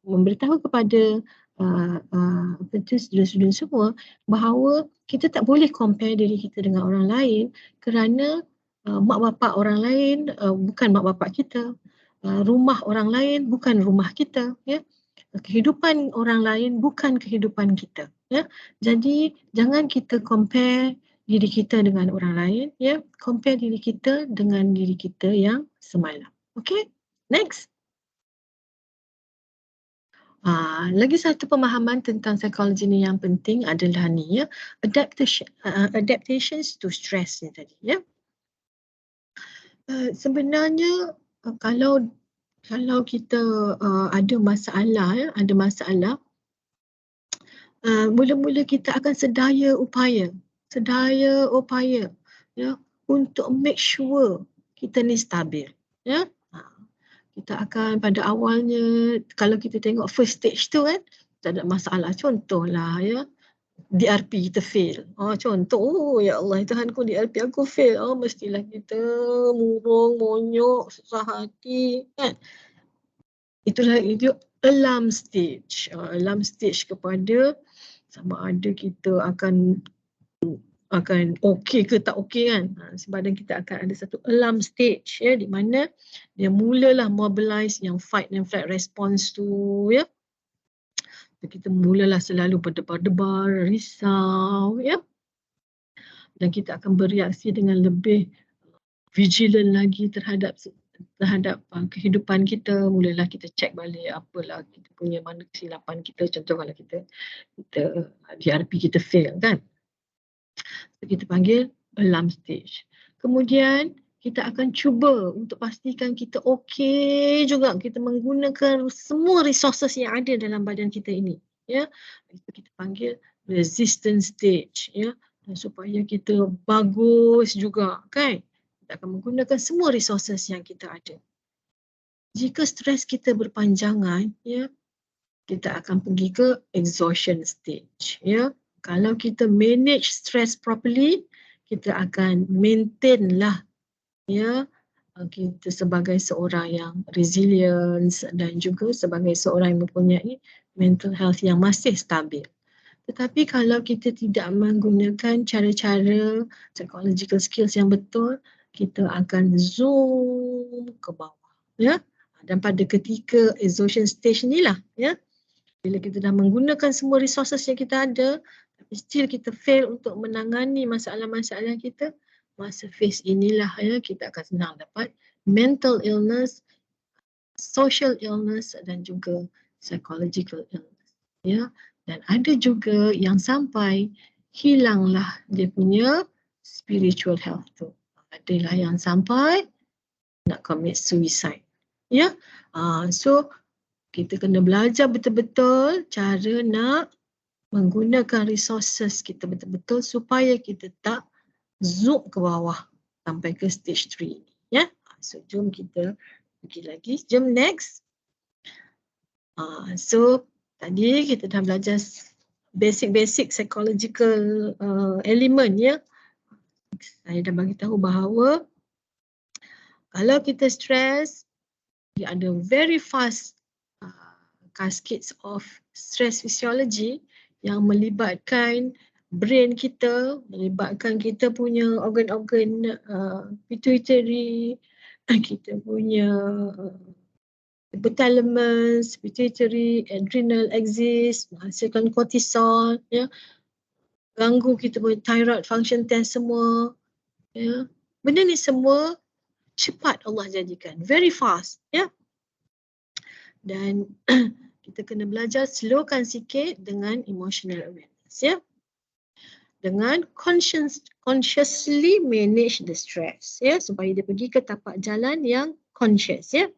memberitahu kepada student-student semua bahawa kita tak boleh compare diri kita dengan orang lain kerana mak bapak orang lain bukan mak bapak kita, rumah orang lain bukan rumah kita, ya, kehidupan orang lain bukan kehidupan kita, ya. Jadi jangan kita compare diri kita dengan orang lain, ya, compare diri kita dengan diri kita yang semalam. Okay, next. Lagi satu pemahaman tentang psikologi ni yang penting adalah ni, ya, adaptations to stress ni tadi, ya. Sebenarnya kalau kita ada masalah, ya, mula-mula kita akan sedaya upaya, ya, untuk make sure kita ni stabil, ya. Kita akan pada awalnya, kalau kita tengok first stage tu kan, tak ada masalah. Contohlah, ya, DRP kita fail. Contoh, ya Allah Tuhanku, DRP aku fail. Mestilah kita murung, monyok, susah hati kan. Itulah itu alarm stage. Alarm stage kepada sama ada kita akan okey ke tak okey kan. Sebab kita akan ada satu alarm stage, ya, di mana dia mulalah mobilize yang fight and flight response tu, ya. Kita mulalah selalu berdebar-debar, risau, ya. Dan kita akan bereaksi dengan lebih vigilant lagi terhadap kehidupan kita. Mulalah kita check balik apalah kita punya, mana kesilapan kita. Contoh kalau kita DRP kita fail kan. Kita panggil alarm stage. Kemudian kita akan cuba untuk pastikan kita okey juga. Kita menggunakan semua resources yang ada dalam badan kita ini. Ya, itu kita panggil resistance stage. Ya, dan supaya kita bagus juga kan. Kita akan menggunakan semua resources yang kita ada. Jika stres kita berpanjangan, ya, kita akan pergi ke exhaustion stage. Ya. Kalau kita manage stress properly, kita akan maintain lah, ya, kita sebagai seorang yang resilient dan juga sebagai seorang yang mempunyai mental health yang masih stabil. Tetapi kalau kita tidak menggunakan cara-cara psychological skills yang betul, kita akan zoom ke bawah, ya. Dan pada ketika exhaustion stage ni lah, ya, bila kita dah menggunakan semua resources yang kita ada, tapi still kita fail untuk menangani masalah-masalah kita, masa phase inilah, ya, kita akan senang dapat mental illness, social illness dan juga psychological illness, ya. Dan ada juga yang sampai hilanglah dia punya spiritual health tu. Adalah yang sampai nak commit suicide. Ya. So kita kena belajar betul-betul cara nak menggunakan resources kita betul-betul supaya kita tak zoom ke bawah sampai ke stage 3. Ya. So jom kita pergi lagi. Jom next. So tadi kita dah belajar basic psychological element ya. Saya dah bagi tahu bahawa kalau kita stress, dia ada very fast cascades of stress physiology yang melibatkan brain kita, melibatkan kita punya organ-organ pituitary, kita punya hypothalamus, pituitary, adrenal axis, menghasilkan kortisol, ya, ganggu kita punya thyroid function test semua, ya. Benda ni semua cepat Allah jadikan, very fast, ya. Dan kita kena belajar slowkan sikit dengan emotional awareness, ya. Dengan consciously manage the stress, ya, supaya dia pergi ke tapak jalan yang conscious, ya.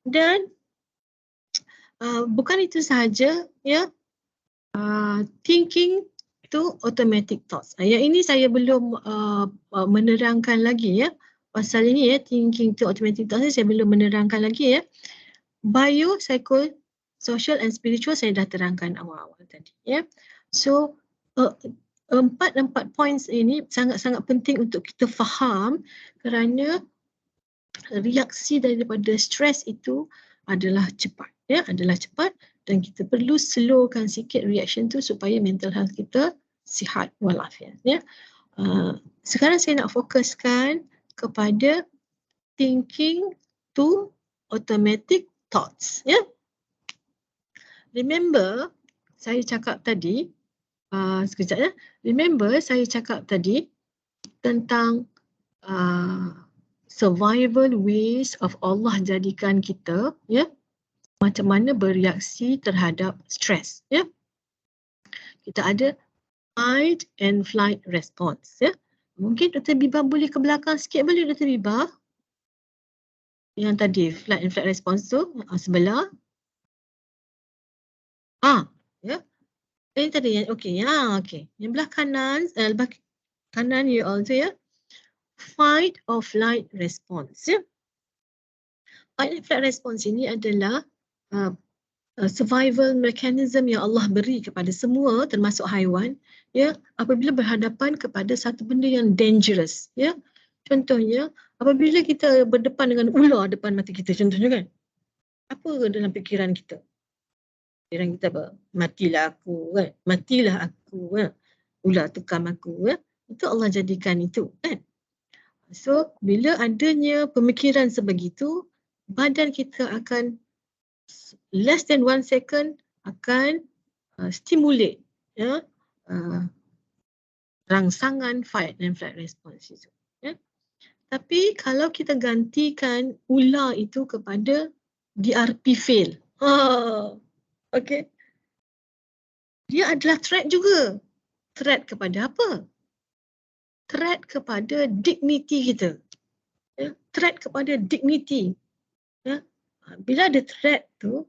Dan bukan itu sahaja, ya, thinking to automatic thoughts. Yang ini saya belum menerangkan lagi, ya. Pasal ini, ya, thinking to automatic thoughts saya belum menerangkan lagi, ya. Bio, psycho, social and spiritual saya dah terangkan awal-awal tadi, ya. So empat points ini sangat-sangat penting untuk kita faham kerana reaksi daripada stres itu adalah cepat, ya, adalah cepat, dan kita perlu slowkan sikit reaction tu supaya mental health kita sihat walafiat, ya. Sekarang saya nak fokuskan kepada thinking to automatic thoughts, ya. Remember saya cakap tadi, sekejap, ya. Remember saya cakap tadi tentang survival ways of Allah jadikan kita, ya, macam mana bereaksi terhadap stres, ya. Kita ada fight and flight response, ya. Mungkin Dr. Biba boleh ke belakang sikit, boleh Dr. Biba? Yang tadi fight and flight response tu sebelah. Ya. Ini tadi yang okey, ya, okey. Yang belah kanan, belah kanan you all tu, ya. Fight or flight response, ya. Fight and flight response ini adalah survival mechanism yang Allah beri kepada semua termasuk haiwan, ya, apabila berhadapan kepada satu benda yang dangerous, ya. Contohnya apabila kita berdepan dengan ular depan mata kita, contohnya, kan, apa dalam fikiran kita? Fikiran kita apa? Matilah aku, kan, matilah aku, kan, ular tekam aku, kan. Itu Allah jadikan itu, kan. So bila adanya pemikiran sebegitu, badan kita akan less than 1 second akan stimulate, ya, rangsangan fight and flight response itu, ya. Tapi kalau kita gantikan ular itu kepada DRP fail, okey, dia adalah threat juga. Threat kepada apa? Threat kepada dignity kita, ya. Threat kepada dignity, ya. Bila ada threat tu,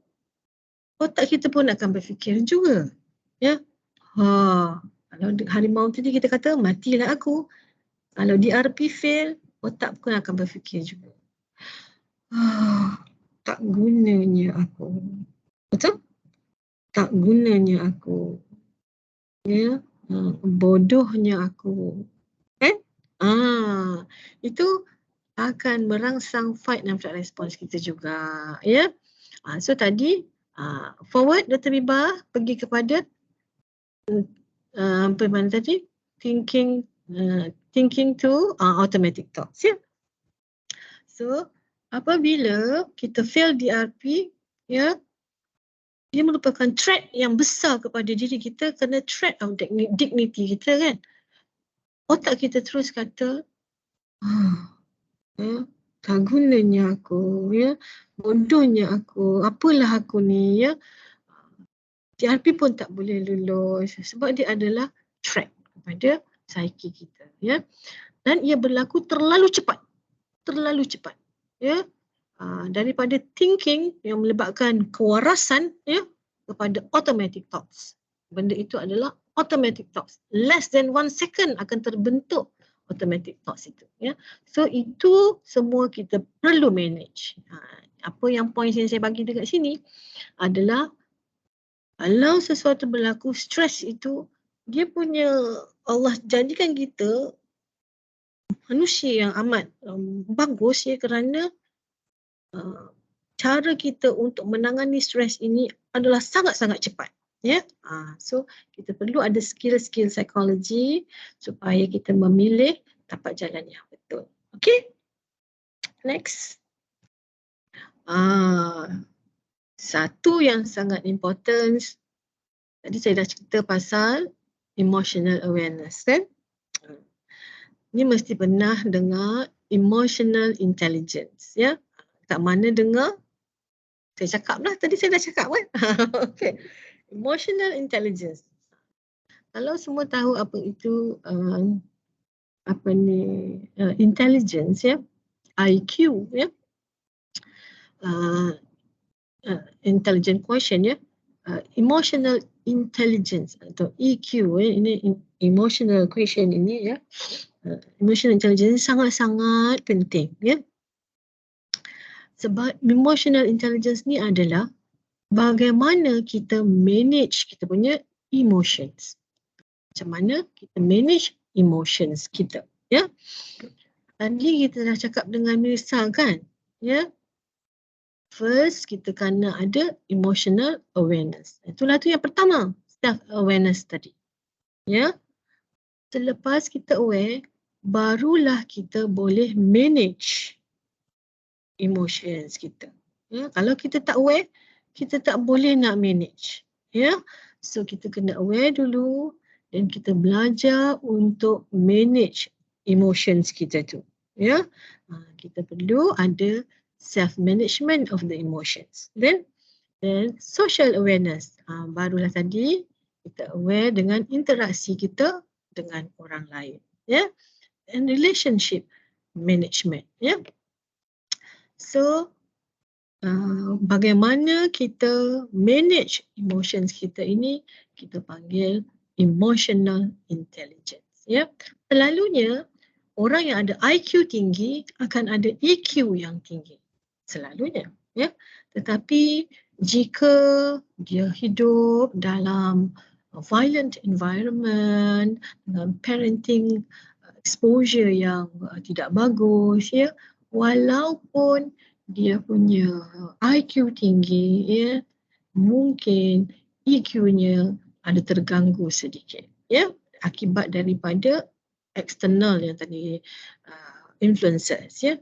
otak kita pun akan berfikir juga, ya. Kalau harimau tadi kita kata matilah aku, kalau DRP fail, otak pun akan berfikir juga. Tak gunanya aku. Betul? Tak gunanya aku. Ya, bodohnya aku. Kan? Itu akan merangsang fight and flight response kita juga, ya. So tadi forward Dr. Biba pergi kepada apa mana tadi? Thinking to automatic thoughts, ya. So apabila kita fail DRP, ya, dia merupakan threat yang besar kepada diri kita kerana threat of dignity kita, kan. Otak kita terus kata, ya, tak gunanya aku, ya, bodohnya aku, apalah aku ni, ya. DRP pun tak boleh lulus sebab dia adalah threat kepada psikik kita, ya. Dan ia berlaku terlalu cepat, ya. Daripada thinking yang melibatkan kewarasan, ya, kepada automatic thoughts. Benda itu adalah automatic thoughts. Less than 1 second akan terbentuk automatic thoughts itu, ya. So itu semua kita perlu manage. Apa yang point yang saya bagi dekat sini adalah kalau sesuatu berlaku, stres itu dia punya, Allah jadikan kita manusia yang amat bagus, ya, kerana cara kita untuk menangani stres ini adalah sangat-sangat cepat, ya. So kita perlu ada skill-skill psikologi supaya kita memilih tapak jalan yang betul. Okay, next. Satu yang sangat important, tadi saya dah cerita pasal emotional awareness, kan? Ni mesti pernah dengar emotional intelligence, ya. Kat mana dengar? Saya cakap lah, tadi saya dah cakap, kan? Okay. Emotional intelligence. Kalau semua tahu apa itu intelligence, ya, IQ, ya, intelligent quotient, ya, emotional intelligence atau EQ, ya, ini emotional quotient ini, ya, emotional intelligence sangat-sangat penting, ya. Sebab emotional intelligence ni adalah bagaimana kita manage kita punya emotions. Macam mana kita manage emotions kita, ya. Tadi kita dah cakap dengan Mirsa, kan, ya. First, kita kena ada emotional awareness. Itulah tu yang pertama, self awareness tadi, ya. Selepas kita aware, barulah kita boleh manage emotions kita, ya. Kalau kita tak aware, kita tak boleh nak manage, ya. So kita kena aware dulu dan kita belajar untuk manage emotions kita tu, ya. Kita perlu ada self management of the emotions. Then social awareness, barulah tadi kita aware dengan interaksi kita dengan orang lain, ya. And relationship management, ya. So bagaimana kita manage emotions kita ini kita panggil emotional intelligence, ya. Selalunya orang yang ada IQ tinggi akan ada EQ yang tinggi, selalunya, ya. Tetapi jika dia hidup dalam violent environment, dengan parenting exposure yang tidak bagus, ya, walaupun dia punya IQ tinggi, ya, mungkin EQ-nya ada terganggu sedikit, ya, akibat daripada eksternal yang tadi influences, ya.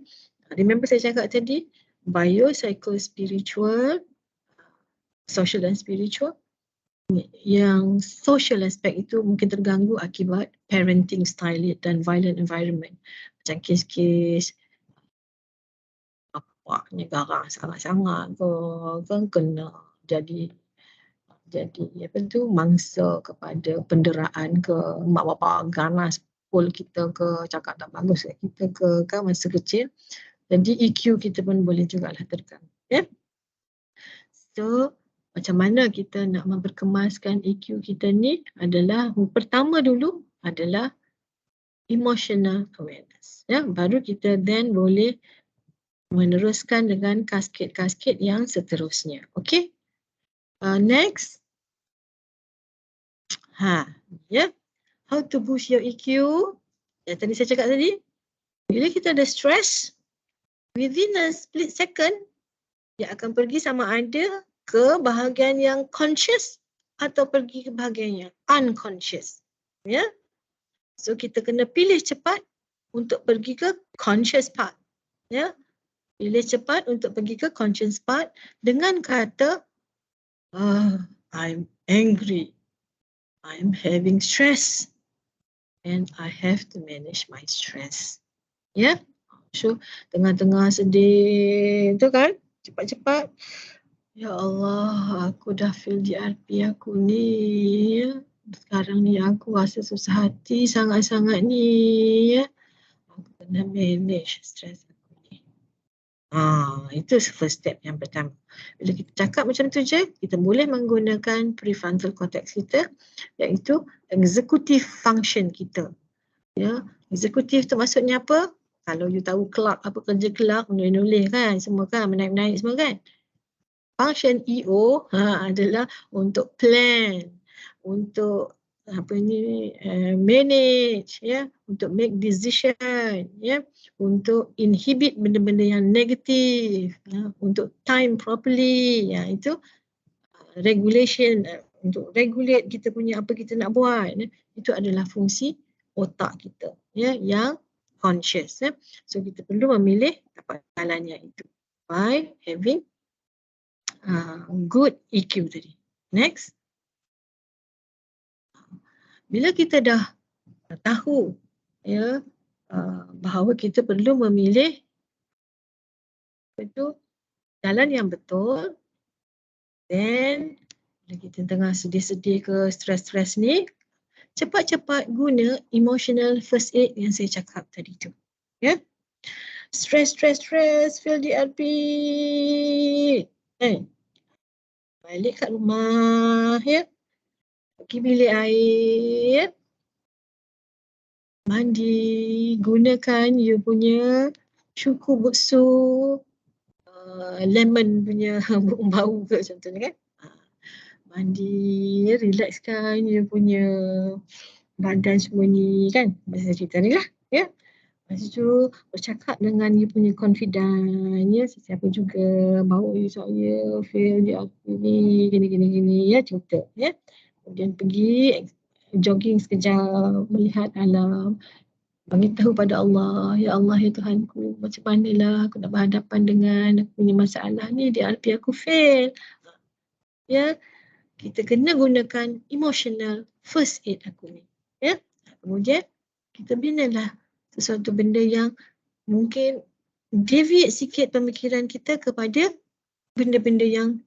Remember saya cakap tadi, biopsychospiritual, social dan spiritual. Yang social aspect itu mungkin terganggu akibat parenting style dan violent environment. Macam kes-kes bapaknya garang sangat-sangat ke, kan kena jadi apa tu, mangsa kepada penderaan ke, mak bapak ganas pukul kita ke, cakap tak bagus kat kita ke, kan, masa kecil. Jadi EQ kita pun boleh jugalah terganggu, ya. So macam mana kita nak memperkemaskan EQ kita ni adalah pertama dulu adalah emotional awareness, ya. Baru kita then boleh meneruskan dengan kasket-kasket yang seterusnya. Okay. Next. Ya. How to boost your EQ. Yang tadi saya cakap tadi. Bila kita ada stress, within a split second, dia akan pergi sama ada ke bahagian yang conscious atau pergi ke bahagian yang unconscious. Ya. So kita kena pilih cepat untuk pergi ke conscious part. Ya. Pilih cepat untuk pergi ke conscious part dengan kata I'm angry, I'm having stress and I have to manage my stress. Ya. So tengah-tengah sedih tu kan, cepat-cepat, ya Allah, aku dah feel DRP aku ni, ya. sekarang ni aku rasa susah hati sangat-sangat ni ya. Aku kena manage stres aku ni. Itu first step yang pertama. Bila kita cakap macam tu je, kita boleh menggunakan prefrontal cortex kita, iaitu executive function kita. Ya, executive tu maksudnya apa? Kalau you tahu clerk, apa kerja clerk, menulis kan, semua kan, menaik-naik semua kan. Function EO adalah untuk plan, untuk manage, ya, untuk make decision, ya, untuk inhibit benda-benda yang negatif, ya, untuk time properly, ya, itu regulation, untuk regulate kita punya apa kita nak buat, ya, itu adalah fungsi otak kita, ya, yang conscious, ya. So kita perlu memilih dapat jalannya itu by having good EQ tadi. Next. Bila kita dah tahu, ya, bahawa kita perlu memilih jalan yang betul, then bila kita tengah sedih-sedih ke stres-stres ni, cepat-cepat guna emotional first aid yang saya cakap tadi tu. Ya. Stress, feel DRP. Balik kat rumah, ya. Pergi bilik air, mandi, gunakan you punya syukur buksu, lemon punya bau ke contohnya kan. Mandi, relaxkan you punya badan semua ni kan. Masa cerita ni lah, ya. Lepas tu bercakap dengan you punya confident, ya, sesiapa juga bawa you saya feel dia ni gini, ya, cerita, ya. Kemudian pergi jogging sekejap, melihat alam, bagi tahu pada Allah, ya Allah, ya Tuhanku, macam manalah aku nak berhadapan dengan aku punya masalah ni, DRP aku fail. Ya, kita kena gunakan emotional first aid aku ni. Ya, kemudian kita binalah sesuatu benda yang mungkin deviate sikit pemikiran kita kepada benda-benda yang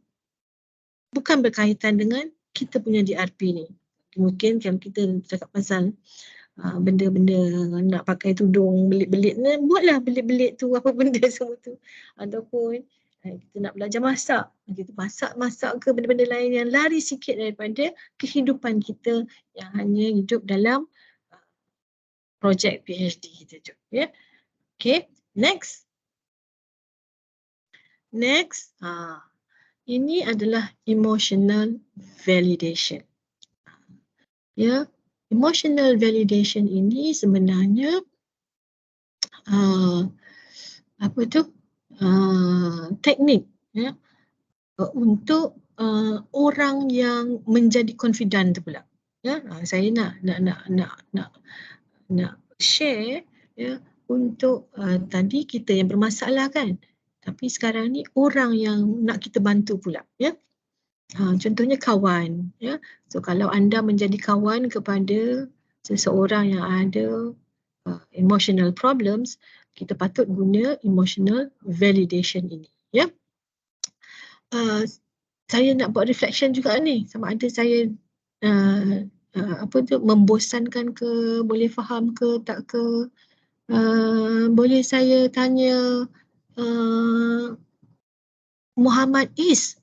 bukan berkaitan dengan kita punya DRP ni. Mungkin kalau kita cakap pasal benda-benda nak pakai tudung belit-belit ni, buatlah belit-belit tu, apa benda semua tu. Ataupun kita nak belajar masak, kita masak ke benda-benda lain yang lari sikit daripada kehidupan kita yang hanya hidup dalam projek PhD kita tu. Ya. Okay, next. Ini adalah emotional validation. Ya, emotional validation ini sebenarnya teknik, ya, untuk orang yang menjadi confident tu pula. Ya, saya nak share, ya, untuk tadi kita yang bermasalah kan, tapi sekarang ni orang yang nak kita bantu pula, ya. Contohnya kawan, ya. So kalau anda menjadi kawan kepada seseorang yang ada emotional problems, kita patut guna emotional validation ini, ya. Saya nak buat reflection juga ni, sama ada saya membosankan ke, boleh faham ke tak ke. Boleh saya tanya Muhammad Is,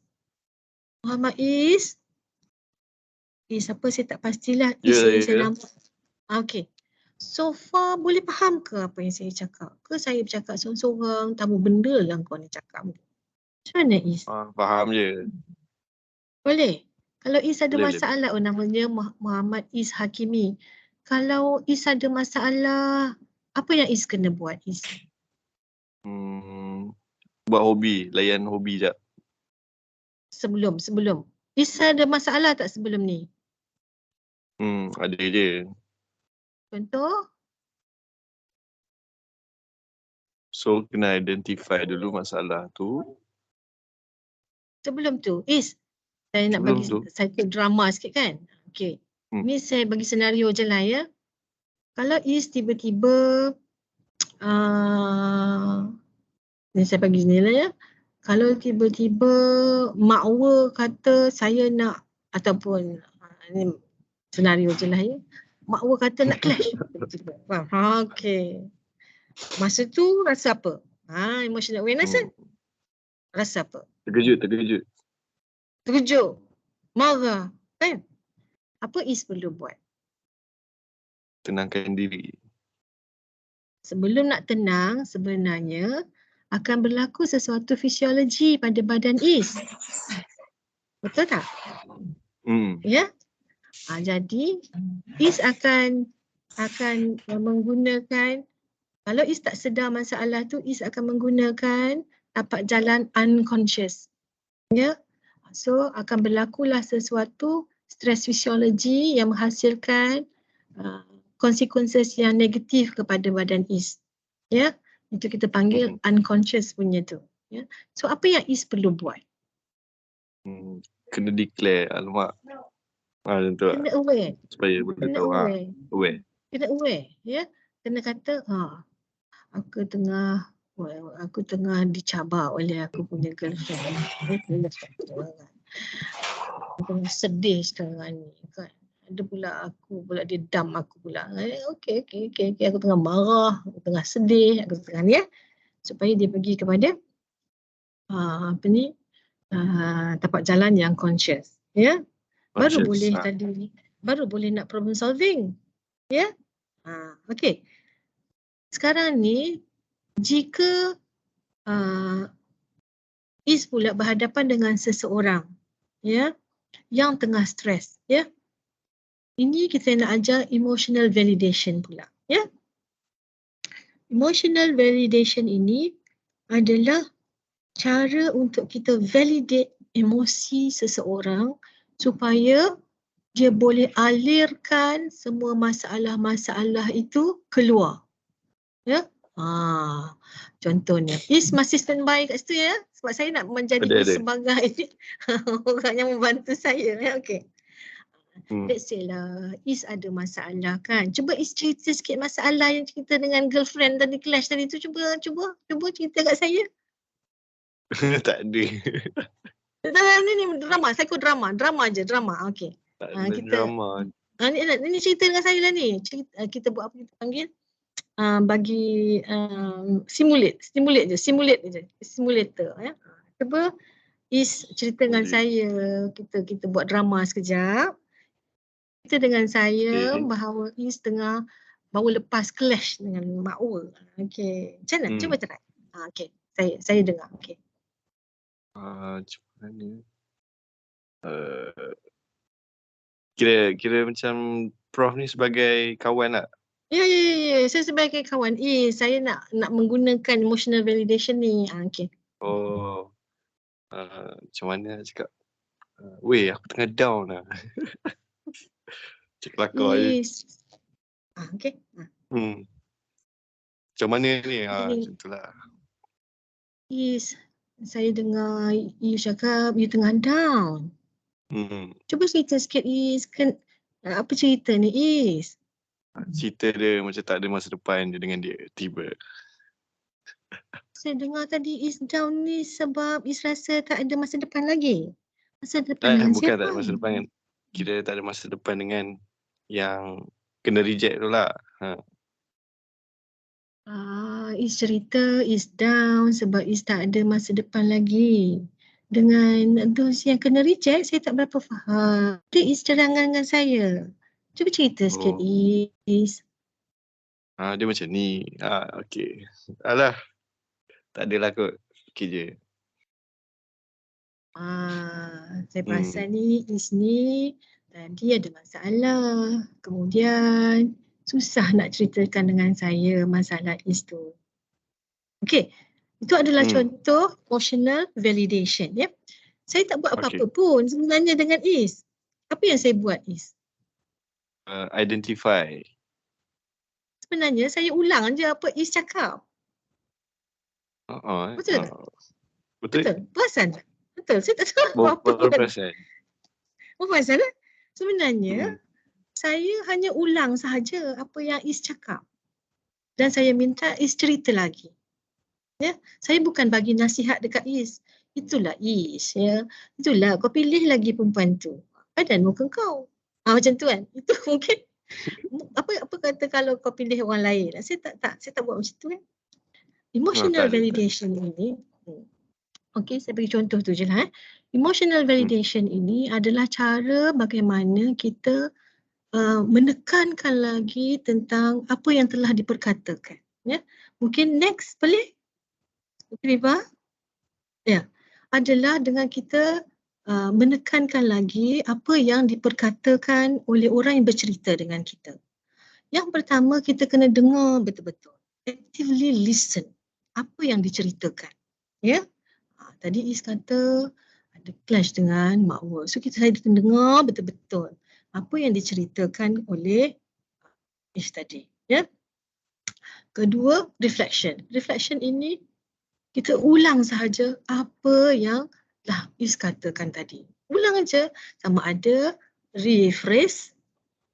apa saya tak pastilah. Saya nampak. Okay. So far boleh faham ke apa yang saya cakap? Ke saya bercakap seorang-seorang, tamu benda lah kau ni cakap. Macam mana Is? Faham je. Boleh? Kalau Is ada Boleh. masalah, namanya Muhammad Is Hakimi. Kalau Is ada masalah, apa yang Is kena buat, Is? Buat hobi, layan hobi jap. Sebelum. Is ada masalah tak sebelum ni? Ada je. Contoh? So kena identify dulu masalah tu. Sebelum tu, Is, saya nak bagi satu drama sikit kan? Okay. Ni saya bagi senario je lah, ya. Kalau Is tiba-tiba, ni saya bagi sini lah, ya. Kalau tiba-tiba makwa kata saya nak, ataupun ni Senario je lah ya. Makwa kata nak clash. Faham? Okey. Masa tu rasa apa? Emotional awareness kan? Rasa apa? Terkejut. Terkejut. Marah. Kan? Apa Is perlu buat? Tenangkan diri. Sebelum nak tenang, sebenarnya akan berlaku sesuatu fisiologi pada badan Is. Betul tak? Ya? Jadi Is akan menggunakan, kalau Is tak sedar masalah tu, Is akan menggunakan tapak jalan unconscious. Ya? So akan berlakulah sesuatu stres fisiologi yang menghasilkan consequences yang negatif kepada badan Is. Ya? Itu kita panggil unconscious punya tu. Ya? So apa yang Is perlu buat? Kena declare, alamak. Macam tu lah. Kena aware. Supaya boleh Kena tahu. aware. Kena aware. Ya? Kena kata, aku tengah dicabar oleh aku punya girlfriend. Aku tengah sedih sekarang ni kan. Ada pula dia dump aku pula. Okey. Aku tengah marah, aku tengah sedih, aku tengah ni ya. Supaya dia pergi kepada tapak jalan yang conscious. Ya. Baru boleh nak problem solving. Ya. Okey. Sekarang ni jika Is pula berhadapan dengan seseorang ya yang tengah stres ya. Ini kita nak ajar emotional validation pula ya. Emotional validation ini adalah cara untuk kita validate emosi seseorang supaya dia boleh alirkan semua masalah-masalah itu keluar. Ya. Contohnya, Is masih standby kat situ ya. Sebab saya nak menjadi Is sebagai orang yang membantu saya. Ya, okey. Let's say lah, Is ada masalah kan. Cuba Is cerita sikit masalah yang cerita dengan girlfriend tadi, clash tadi tu. Cuba cerita kat saya. Tak ada. Ini drama, psikodrama. Drama je, drama. Okey. Drama. Ini cerita dengan saya lah ni. Kita buat apa kita panggil? Bagi simulator ya. Cuba Is cerita dengan saya, kita buat drama sekejap. Cerita dengan saya bahawa Is tengah baru lepas clash dengan makwa. Okey. Macam mana? Cuba try. Okey. Saya dengar. Okey. Macam mana? Kira macam Prof ni sebagai kawan tak? Ya. Saya sebagai kawan. Saya nak menggunakan emotional validation ni. Okey. Macam mana nak cakap? Weh, aku tengah down lah. Cik kelakar je. Okey. Macam mana ni? Macam tu lah. Saya dengar you cakap you tengah down. Cuba cerita sikit Is. Apa cerita ni Is? Cerita dia macam tak ada masa depan dia dengan dia tiba. Saya dengar tadi Is down ni sebab Is rasa tak ada masa depan lagi. Masa depan dengan bukan siapa? tak ada masa depan. Kira tak ada masa depan dengan yang kena reject tu lah. Is cerita Is down sebab Is tak ada masa depan lagi. Dengan those yang kena reject, saya tak berapa faham. Dia Is cadangan dengan saya. Cuba cerita sikit Is. Dia macam ni. Okey. Alah. Tak adalah kot. Okey je. Saya perasan ni Is ni tadi ada masalah. Kemudian susah nak ceritakan dengan saya masalah Is tu. Okey. Itu adalah contoh emotional validation. Ya. Saya tak buat apa-apa pun sebenarnya dengan Is. Apa yang saya buat Is? Identify. Sebenarnya saya ulang je apa Is cakap. Betul tak? Betul. Perasan tak? Betul. Saya tak tahu apa pun. Perasan. Perasan tak? Sebenarnya saya hanya ulang sahaja apa yang Is cakap. Dan saya minta Is cerita lagi. Ya, saya bukan bagi nasihat dekat Is. Itulah Is ya. Itulah kau pilih lagi perempuan tu. Padan muka kau. Macam tu kan. Itu mungkin apa kata kalau kau pilih orang lain. Saya tak buat macam tu kan. Emotional tak ada. validation ini, okey, saya bagi contoh tu je lah. Emotional validation ini adalah cara bagaimana kita menekankan lagi tentang apa yang telah diperkatakan. Ya, mungkin next boleh? Okey, Viva? Ya, adalah dengan kita menekankan lagi apa yang diperkatakan oleh orang yang bercerita dengan kita. Yang pertama, kita kena dengar betul-betul. Actively listen. Apa yang diceritakan. Ya. Tadi Is kata ada clash dengan makwa. So saya kena dengar betul-betul apa yang diceritakan oleh Is tadi. Ya. Kedua, reflection. Reflection ini kita ulang sahaja apa yang telah Is katakan tadi. Ulang aja, sama ada rephrase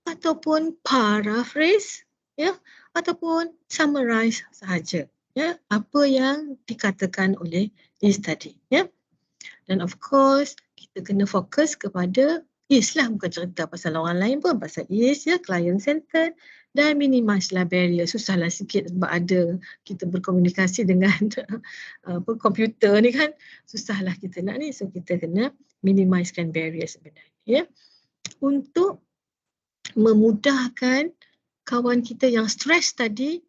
ataupun paraphrase, ya, ataupun summarize sahaja, ya, apa yang dikatakan oleh Is tadi, ya. Dan of course kita kena fokus kepada Is lah, bukan cerita pasal orang lain pun, pasal Is, ya, client centered, dan minimize lah barrier. Susahlah sikit sebab ada kita berkomunikasi dengan komputer ni kan, susahlah kita nak ni, so kita kena minimizekan barrier sebenarnya, ya, untuk memudahkan kawan kita yang stres tadi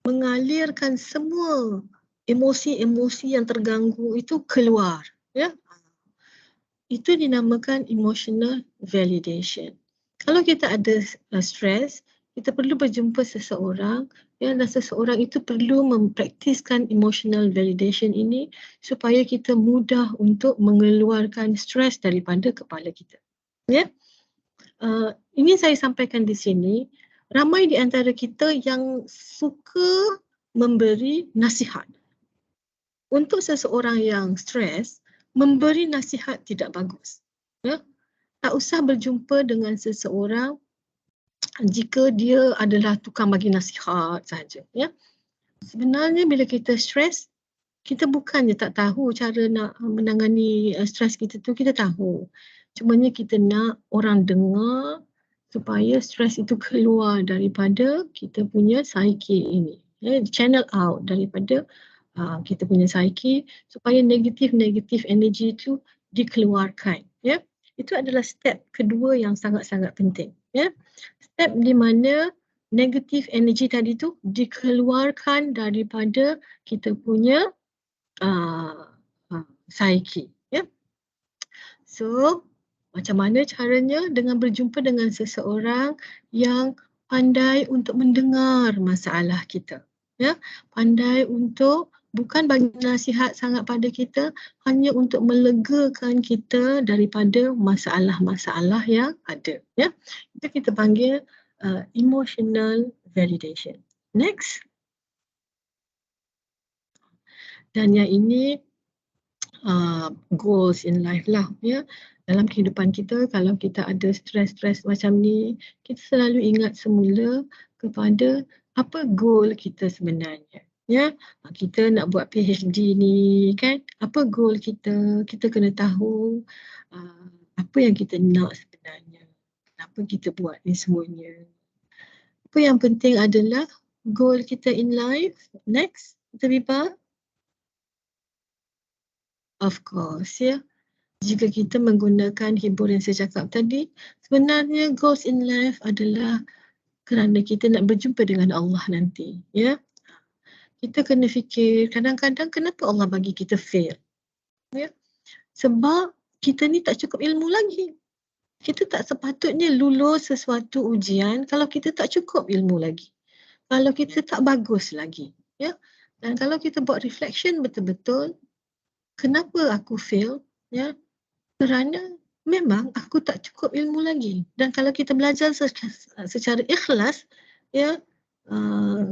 mengalirkan semua emosi-emosi yang terganggu itu keluar, ya. Itu dinamakan emotional validation. Kalau kita ada stres, kita perlu berjumpa seseorang, ya, dan seseorang itu perlu mempraktiskan emotional validation ini supaya kita mudah untuk mengeluarkan stres daripada kepala kita, ya. Ini saya sampaikan di sini, ramai di antara kita yang suka memberi nasihat. Untuk seseorang yang stres, memberi nasihat tidak bagus. Ya? Tak usah berjumpa dengan seseorang jika dia adalah tukang bagi nasihat sahaja. Ya? Sebenarnya bila kita stres, kita bukannya tak tahu cara nak menangani stres kita tu, kita tahu. Cumanya kita nak orang dengar supaya stres itu keluar daripada kita punya psyche ini. Ya, channel out daripada kita punya psyche supaya negatif energy itu dikeluarkan. Ya, itu adalah step kedua yang sangat-sangat penting. Ya, step di mana negatif energy tadi tu dikeluarkan daripada kita punya psyche. Ya. So, macam mana caranya? Dengan berjumpa dengan seseorang yang pandai untuk mendengar masalah kita. Ya, pandai untuk bukan bagi nasihat sangat pada kita, hanya untuk melegakan kita daripada masalah-masalah yang ada. Ya, itu kita panggil emotional validation. Next. Dan yang ini goals in life lah, ya. Dalam kehidupan kita, kalau kita ada stres-stres macam ni, kita selalu ingat semula kepada apa goal kita sebenarnya. Ya, kita nak buat PhD ni kan, apa goal kita? Kita kena tahu apa yang kita nak sebenarnya. Kenapa kita buat ni semuanya. Apa yang penting adalah goal kita in life. Next, kita Bipa. Of course, ya. Jika kita menggunakan hiburan saya cakap tadi, sebenarnya goals in life adalah kerana kita nak berjumpa dengan Allah nanti. Ya, kita kena fikir kadang-kadang kenapa Allah bagi kita fail. Ya, sebab kita ni tak cukup ilmu lagi. Kita tak sepatutnya lulus sesuatu ujian kalau kita tak cukup ilmu lagi. Kalau kita tak bagus lagi. Ya, dan kalau kita buat reflection betul-betul, kenapa aku fail? Ya, kerana memang aku tak cukup ilmu lagi. Dan kalau kita belajar secara ikhlas, ya,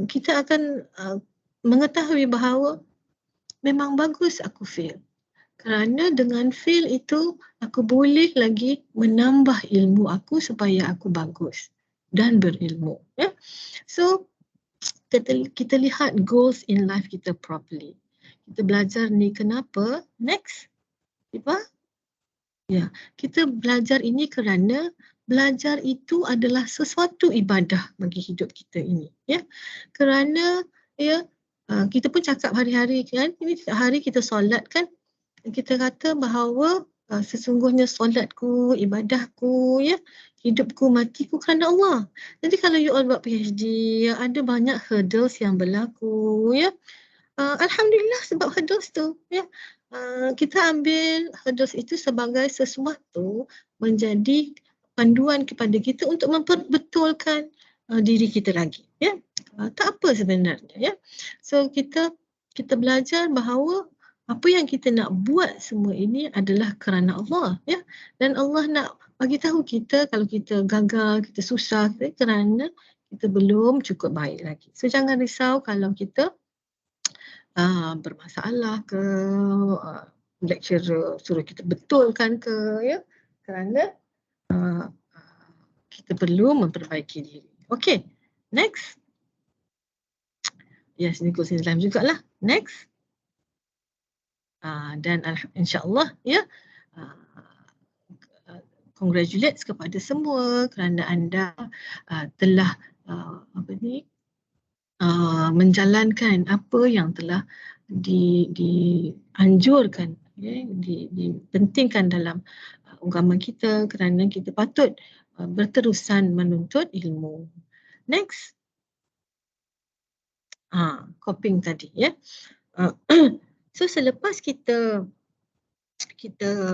kita akan mengetahui bahawa memang bagus aku fail. Kerana dengan fail itu, aku boleh lagi menambah ilmu aku supaya aku bagus dan berilmu. Ya. So, kita lihat goals in life kita properly. Kita belajar ni kenapa? Next. Apa? Ya, kita belajar ini kerana belajar itu adalah sesuatu ibadah bagi hidup kita ini, ya. Kerana ya kita pun cakap hari-hari kan, ini setiap hari kita solat kan, kita kata bahawa sesungguhnya solatku, ibadahku, ya, hidupku, matiku kerana Allah. Jadi kalau you all buat PhD, ya, ada banyak hurdles yang berlaku, ya. Alhamdulillah sebab hurdles tu, ya. Kita ambil hurdles itu sebagai sesuatu menjadi panduan kepada kita untuk memperbetulkan diri kita lagi, ya. Tak apa sebenarnya, ya. So kita belajar bahawa apa yang kita nak buat semua ini adalah kerana Allah, ya. Dan Allah nak bagi tahu kita kalau kita gagal, kita susah, kerana kita belum cukup baik lagi. So jangan risau kalau kita bermasalah ke, lecturer suruh kita betulkan ke, ya. Kerana kita perlu memperbaiki diri. Okay, next. Yes, ni closing time jugalah. Next. Dan insyaAllah, ya, congratulates kepada semua kerana anda telah menjalankan apa yang telah dianjurkan, ya, dipentingkan dalam agama kita, kerana kita patut berterusan menuntut ilmu. Next. Coping tadi, ya. So selepas kita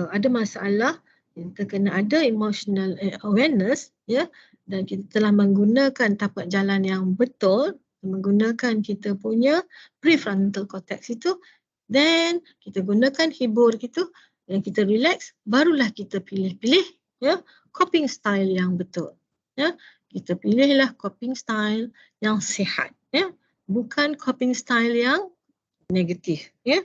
ada masalah, kita kena ada emotional awareness, ya, dan kita telah menggunakan tapak jalan yang betul, menggunakan kita punya prefrontal cortex itu, then kita gunakan hibur gitu, dan kita relax, barulah kita pilih-pilih, ya, coping style yang betul, ya. Kita pilihlah coping style yang sihat, ya. Bukan coping style yang negatif, ya.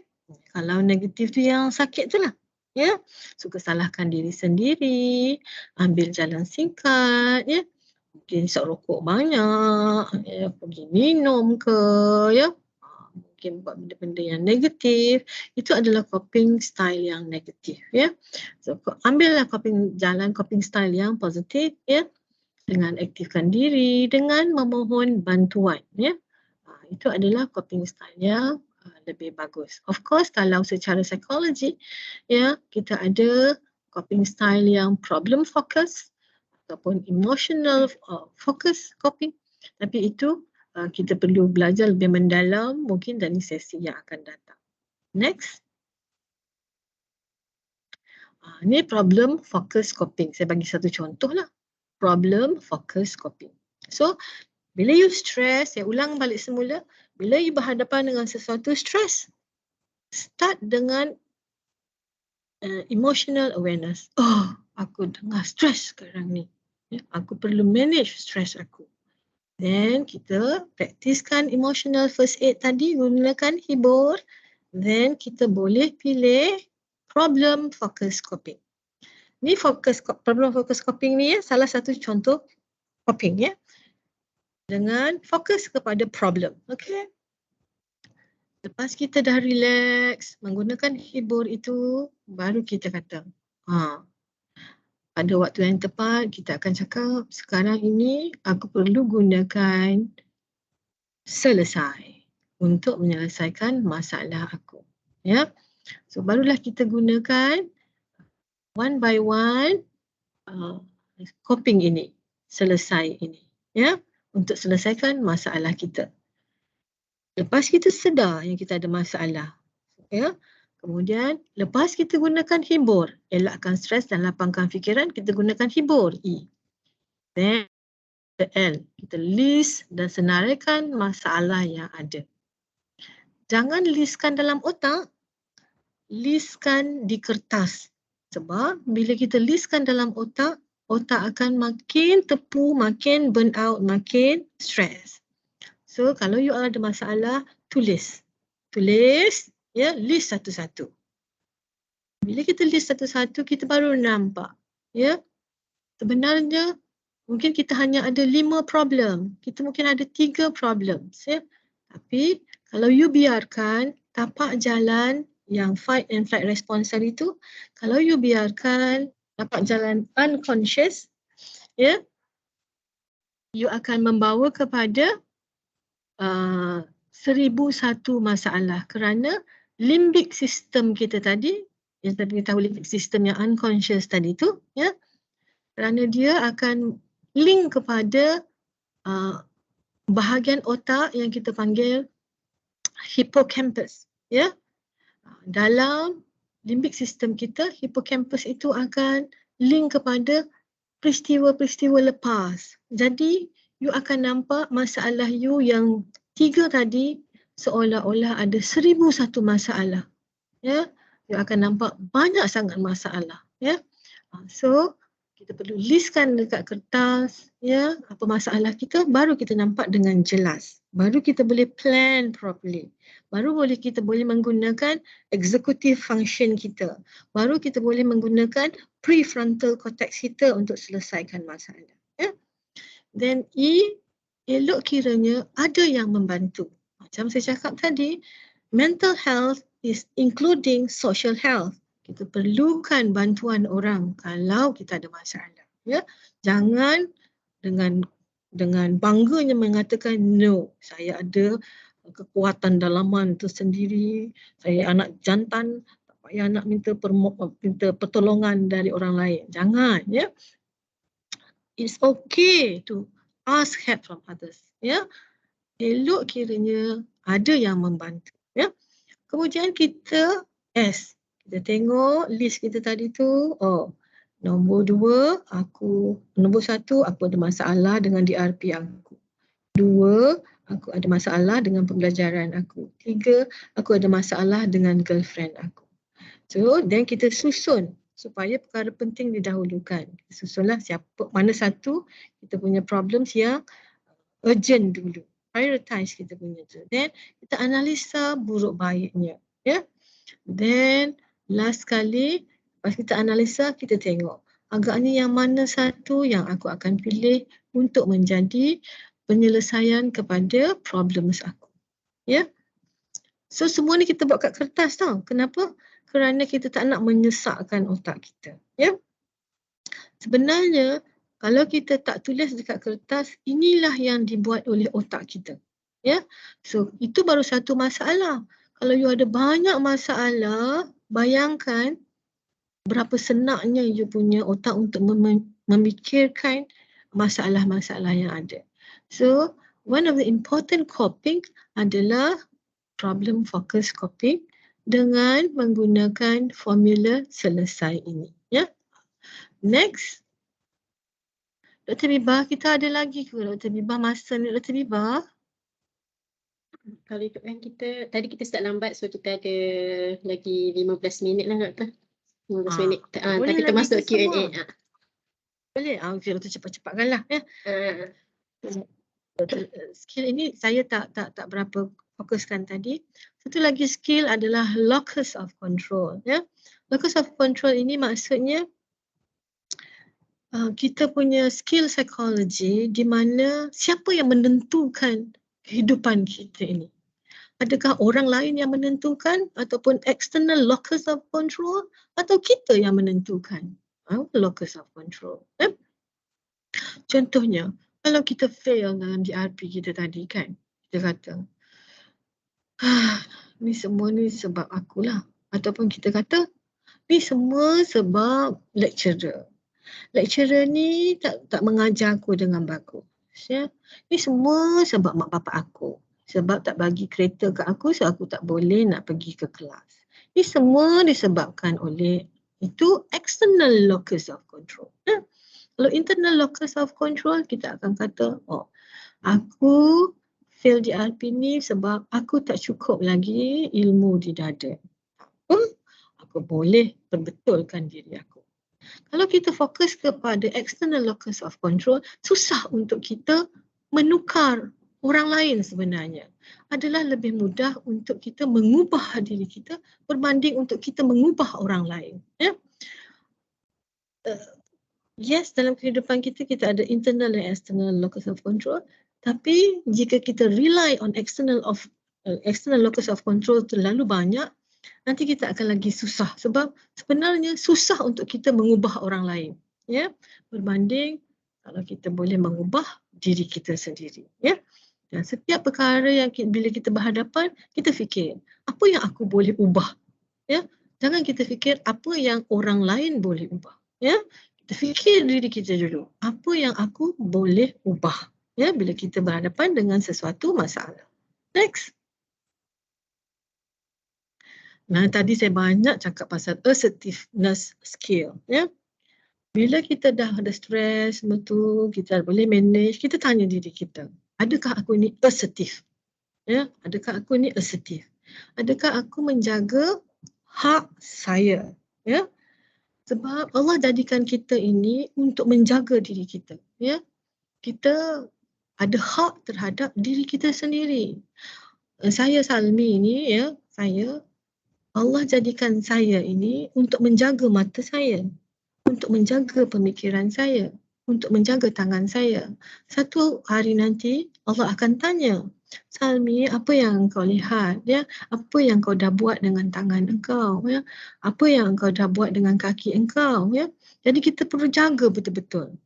Kalau negatif tu yang sakit tu lah, ya. Suka salahkan diri sendiri, ambil jalan singkat, ya. Mungkin isap rokok banyak, ya, pergi minum ke, ya. Mungkin buat benda-benda yang negatif, itu adalah coping style yang negatif, ya. So ambillah jalan coping style yang positif, ya. Dengan aktifkan diri, dengan memohon bantuan, ya. Itu adalah coping style yang lebih bagus. Of course, kalau secara psikologi, ya, kita ada coping style yang problem focus ataupun emotional focus coping. Tapi itu kita perlu belajar lebih mendalam mungkin dari sesi yang akan datang. Next. Ini problem focus coping. Saya bagi satu contoh lah. Problem focus coping. So, bila you stress, saya ulang balik semula. Bila you berhadapan dengan sesuatu stress, start dengan emotional awareness. Oh, aku tengah stress sekarang ni. Ya, aku perlu manage stress aku. Then kita praktiskan emotional first aid tadi, gunakan hibur. Then kita boleh pilih problem focus coping. Ni problem focus coping ni, ya, salah satu contoh coping, ya. Dengan fokus kepada problem. Okay. Lepas kita dah relax, menggunakan hibur itu, baru kita kata, pada waktu yang tepat, kita akan cakap, sekarang ini aku perlu gunakan selesai untuk menyelesaikan masalah aku. Ya. So, barulah kita gunakan one by one coping ini, selesai ini. Ya. Untuk selesaikan masalah kita. Lepas kita sedar yang kita ada masalah, ya, kemudian lepas kita gunakan hibur, elakkan stres dan lapangkan fikiran, kita gunakan hibur, E. Then the L, kita list dan senaraikan masalah yang ada. Jangan listkan dalam otak, listkan di kertas. Sebab bila kita listkan dalam otak, otak akan makin tepu, makin burn out, makin stres. So kalau you ada masalah, tulis. Tulis, ya, list satu-satu. Bila kita list satu-satu, kita baru nampak, ya. Sebenarnya mungkin kita hanya ada 5 problem. Kita mungkin ada 3 problems, ya. Tapi kalau you biarkan tapak jalan yang fight and flight response itu, kalau you biarkan tapak jalan unconscious, ya, you akan membawa kepada 1001 masalah kerana limbic system kita tadi, yang tadi kita tahu limbic system yang unconscious tadi tu, ya, kerana dia akan link kepada bahagian otak yang kita panggil hippocampus, ya. Dalam limbic system kita, hippocampus itu akan link kepada peristiwa-peristiwa lepas. Jadi, you akan nampak masalah you yang 3 tadi seolah-olah ada 1001 masalah. Ya, you akan nampak banyak sangat masalah. Ya, so kita perlu listkan dekat kertas, ya, apa masalah kita, baru kita nampak dengan jelas. Baru kita boleh plan properly. Baru kita boleh menggunakan executive function kita. Baru kita boleh menggunakan prefrontal cortex kita untuk selesaikan masalah. Ya. Then E, elok kiranya ada yang membantu. Macam saya cakap tadi, mental health is including social health. Kita perlukan bantuan orang kalau kita ada masalah. Ya, jangan dengan bangganya mengatakan no, saya ada kekuatan dalaman tersendiri, saya anak jantan, tak payah nak minta pertolongan dari orang lain. Jangan, ya. It's okay to ask help from others. Ya, elok kiranya ada yang membantu. Ya, kemudian kita S. Kita tengok list kita tadi tu, nombor 1 aku ada masalah dengan DRP aku. 2, aku ada masalah dengan pembelajaran aku. 3, aku ada masalah dengan girlfriend aku. So, then kita susun supaya perkara penting didahulukan. Susunlah mana satu kita punya problems yang urgent dulu. Prioritize kita punya tu. Then kita analisa buruk baiknya. Ya. Then last kali, pas kita analisa, kita tengok agaknya yang mana satu yang aku akan pilih untuk menjadi penyelesaian kepada problems aku. Ya. So semua ni kita buat kat kertas tau. Kenapa? Kerana kita tak nak menyesakkan otak kita. Ya. Sebenarnya kalau kita tak tulis dekat kertas, inilah yang dibuat oleh otak kita. Ya. So itu baru satu masalah. Kalau you ada banyak masalah, bayangkan berapa senaknya you punya otak untuk memikirkan masalah-masalah yang ada. So, one of the important coping adalah problem focus coping dengan menggunakan formula selesai ini. Ya. Next. Dr. Bibah, kita ada lagi ke Dr. Bibah masa ni? Dr. Bibah? Kalau ikutkan kita, tadi kita start lambat, so kita ada lagi 15 minit lah doktor. 15 minit. boleh Kita lagi masuk ke semua? Q&A. Boleh? Okey, doktor cepat-cepatkanlah. Ya. Skill ini saya tak berapa fokuskan tadi. Satu lagi skill adalah locus of control. Ya. Locus of control ini maksudnya kita punya skill psikologi di mana siapa yang menentukan kehidupan kita ini. Adakah orang lain yang menentukan ataupun external locus of control atau kita yang menentukan locus of control. Contohnya, kalau kita fail dalam DRP kita tadi kan, kita kata, ni semua ni sebab akulah. Ataupun kita kata, ni semua sebab lecturer. Lecturer ni tak mengajar aku dengan bagus. Ya. Ni semua sebab mak bapak aku. Sebab tak bagi kereta ke aku, so aku tak boleh nak pergi ke kelas. Ini semua disebabkan oleh itu external locus of control. Kalau internal locus of control, kita akan kata, aku fail DRP ni sebab aku tak cukup lagi ilmu di dada. Aku boleh perbetulkan diri aku. Kalau kita fokus kepada external locus of control, susah untuk kita menukar orang lain sebenarnya. Adalah lebih mudah untuk kita mengubah diri kita berbanding untuk kita mengubah orang lain. Ya? Yes, dalam kehidupan kita ada internal dan external locus of control. Tapi jika kita rely on external locus of control terlalu banyak, nanti kita akan lagi susah. Sebab sebenarnya susah untuk kita mengubah orang lain. Ya? Berbanding kalau kita boleh mengubah diri kita sendiri. Ya. Dan setiap perkara yang bila kita berhadapan, kita fikir, apa yang aku boleh ubah? Ya. Jangan kita fikir apa yang orang lain boleh ubah. Ya. Kita fikir diri kita dulu, apa yang aku boleh ubah? Ya, bila kita berhadapan dengan sesuatu masalah. Next. Nah, tadi saya banyak cakap pasal assertiveness skill. Ya. Bila kita dah ada stres, betul, kita boleh manage, kita tanya diri kita, adakah aku ni assertif? Ya, adakah aku ni assertif? Adakah aku menjaga hak saya? Ya. Sebab Allah jadikan kita ini untuk menjaga diri kita. Ya. Kita ada hak terhadap diri kita sendiri. Saya Salmi ni, ya, Allah jadikan saya ini untuk menjaga mata saya, untuk menjaga pemikiran saya, untuk menjaga tangan saya. Satu hari nanti Allah akan tanya, Salmi, apa yang kau lihat? Ya, apa yang kau dah buat dengan tangan engkau? Ya, apa yang kau dah buat dengan kaki engkau? Ya, jadi kita perlu jaga betul-betul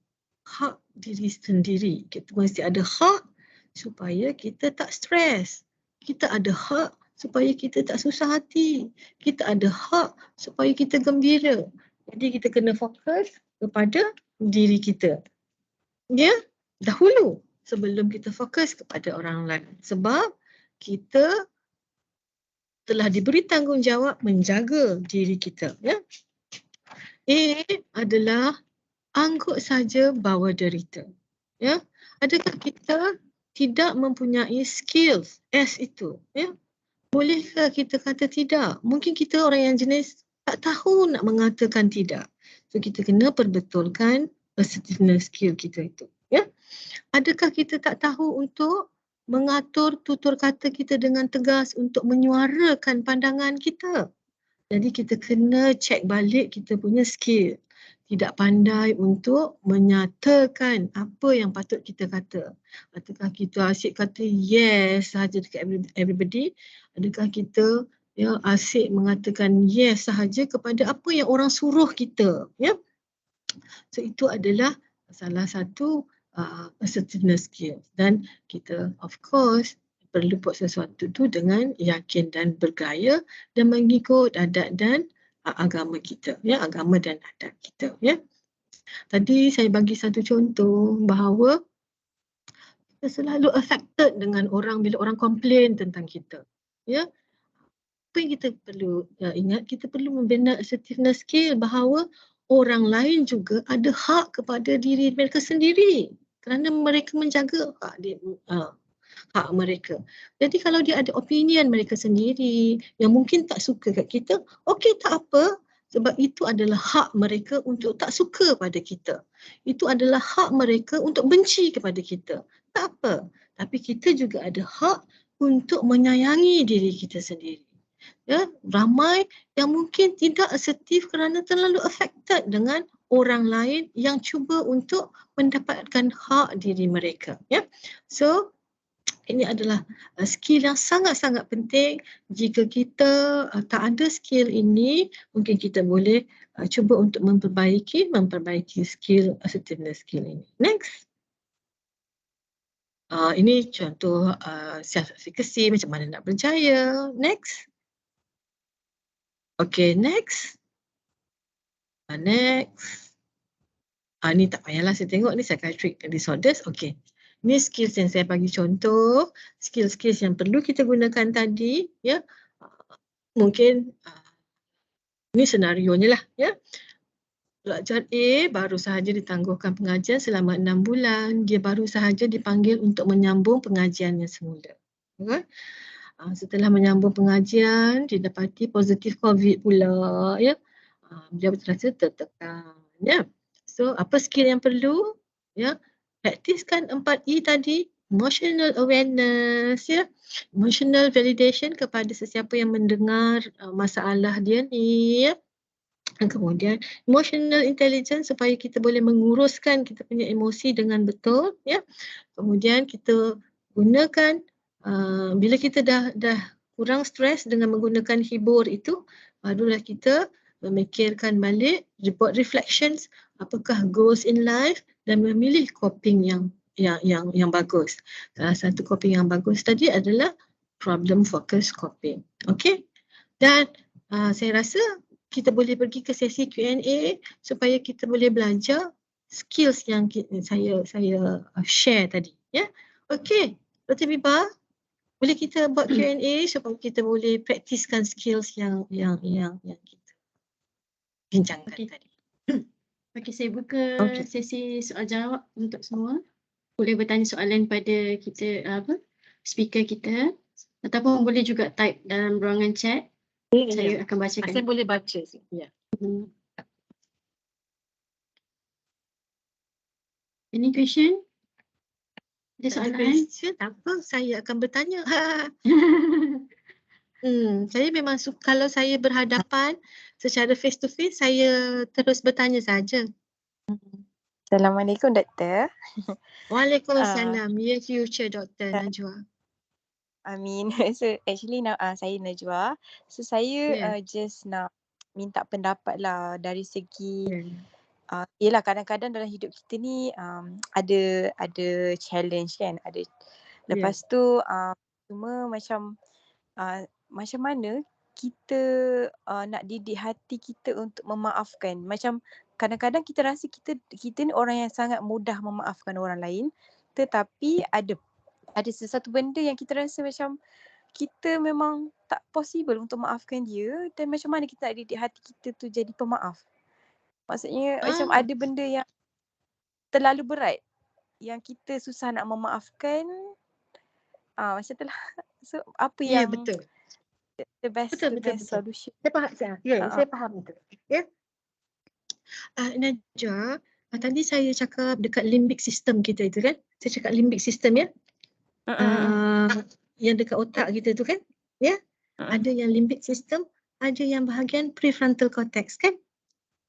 hak diri sendiri. Kita mesti ada hak supaya kita tak stres. Kita ada hak supaya kita tak susah hati. Kita ada hak supaya kita gembira. Jadi kita kena fokus kepada diri kita. Ya, dahulu sebelum kita fokus kepada orang lain. Sebab kita telah diberi tanggungjawab menjaga diri kita. Ya. A adalah angguk saja bawa derita. Ya. Adakah kita tidak mempunyai skills S itu? Ya. Bolehkah kita kata tidak? Mungkin kita orang yang jenis tak tahu nak mengatakan tidak. So kita kena perbetulkan assertiveness skill kita itu. Ya. Adakah kita tak tahu untuk mengatur tutur kata kita dengan tegas untuk menyuarakan pandangan kita? Jadi kita kena check balik kita punya skill. Tidak pandai untuk menyatakan apa yang patut kita kata. Adakah kita asyik kata yes sahaja dekat everybody? Adakah kita asyik mengatakan yes sahaja kepada apa yang orang suruh kita? Ya? So itu adalah salah satu assertiveness skill. Dan kita of course perlu buat sesuatu tu dengan yakin dan bergaya dan mengikut adat dan agama kita, ya, agama dan adat kita, ya. Tadi saya bagi satu contoh bahawa kita selalu affected dengan orang bila orang komplain tentang kita, ya. Apa yang kita perlu ingat, kita perlu membina assertiveness skill bahawa orang lain juga ada hak kepada diri mereka sendiri kerana mereka menjaga hak mereka. Jadi kalau dia ada opinion mereka sendiri yang mungkin tak suka kat kita, okey, tak apa, sebab itu adalah hak mereka untuk tak suka pada kita. Itu adalah hak mereka untuk benci kepada kita. Tak apa. Tapi kita juga ada hak untuk menyayangi diri kita sendiri. Ya, ramai yang mungkin tidak asertif kerana terlalu affected dengan orang lain yang cuba untuk mendapatkan hak diri mereka. Ya. So ini adalah skill yang sangat-sangat penting. Jika kita tak ada skill ini, mungkin kita boleh cuba untuk memperbaiki skill assertiveness skill ini. Next. Ini contoh self-efficacy, macam mana nak berjaya. Next. Okay, next. Next. Ni tak payahlah saya tengok ni psychiatric disorders. Okay. Ini skills yang saya bagi contoh, skills yang perlu kita gunakan tadi, ya. Mungkin ini senarionya lah, ya. Pelajar A baru sahaja ditangguhkan pengajian selama 6 bulan, dia baru sahaja dipanggil untuk menyambung pengajiannya semula. Okay? Setelah menyambung pengajian, didapati positif COVID pula, ya. Dia terasa tertekan, ya. So, apa skill yang perlu? Ya. Praktiskan 4E tadi, emotional awareness, ya, emotional validation kepada sesiapa yang mendengar masalah dia ni, ya. Dan kemudian emotional intelligence supaya kita boleh menguruskan kita punya emosi dengan betul, ya. Kemudian kita gunakan bila kita dah kurang stres dengan menggunakan hibur itu, barulah kita memikirkan balik, buat reflections, apakah goals in life dan memilih coping yang bagus. Salah satu coping yang bagus tadi adalah problem focus coping. Okey. Dan saya rasa kita boleh pergi ke sesi Q&A supaya kita boleh belajar skills yang saya share tadi, ya. Okey, Dr. Biba, boleh kita buat Q&A supaya kita boleh praktiskan skills yang kita bincangkan tadi. Okey, saya buka sesi soal jawab untuk semua. Boleh bertanya soalan pada kita speaker kita ataupun boleh juga type dalam ruangan chat. Saya akan bacakan. Saya boleh baca. Ya. Any question? Ada soalan? Question apa? Saya akan bertanya. Saya memang kalau saya berhadapan secara face to face, saya terus bertanya saja. Assalamualaikum Doktor. Waalaikumsalam. Ya, future Dr. Najwa. Amin. So actually saya Najwa. So saya just nak minta pendapat lah dari segi yelah kadang-kadang dalam hidup kita ni ada challenge kan. Lepas tu cuma macam mana kita nak didik hati kita untuk memaafkan. Macam kadang-kadang kita rasa kita ni orang yang sangat mudah memaafkan orang lain, tetapi ada sesuatu benda yang kita rasa macam kita memang tak possible untuk maafkan dia, dan macam mana kita nak didik hati kita tu jadi pemaaf. Maksudnya macam ada benda yang terlalu berat yang kita susah nak memaafkan. Macam tu lah. So apa yang betul. The best solution. Saya faham. Saya faham itu. Ya. Najwa, tadi saya cakap dekat limbic system kita itu kan. Saya cakap limbic system ya. Yang dekat otak kita tu kan. Ya. Ada yang limbic system, ada yang bahagian prefrontal cortex kan.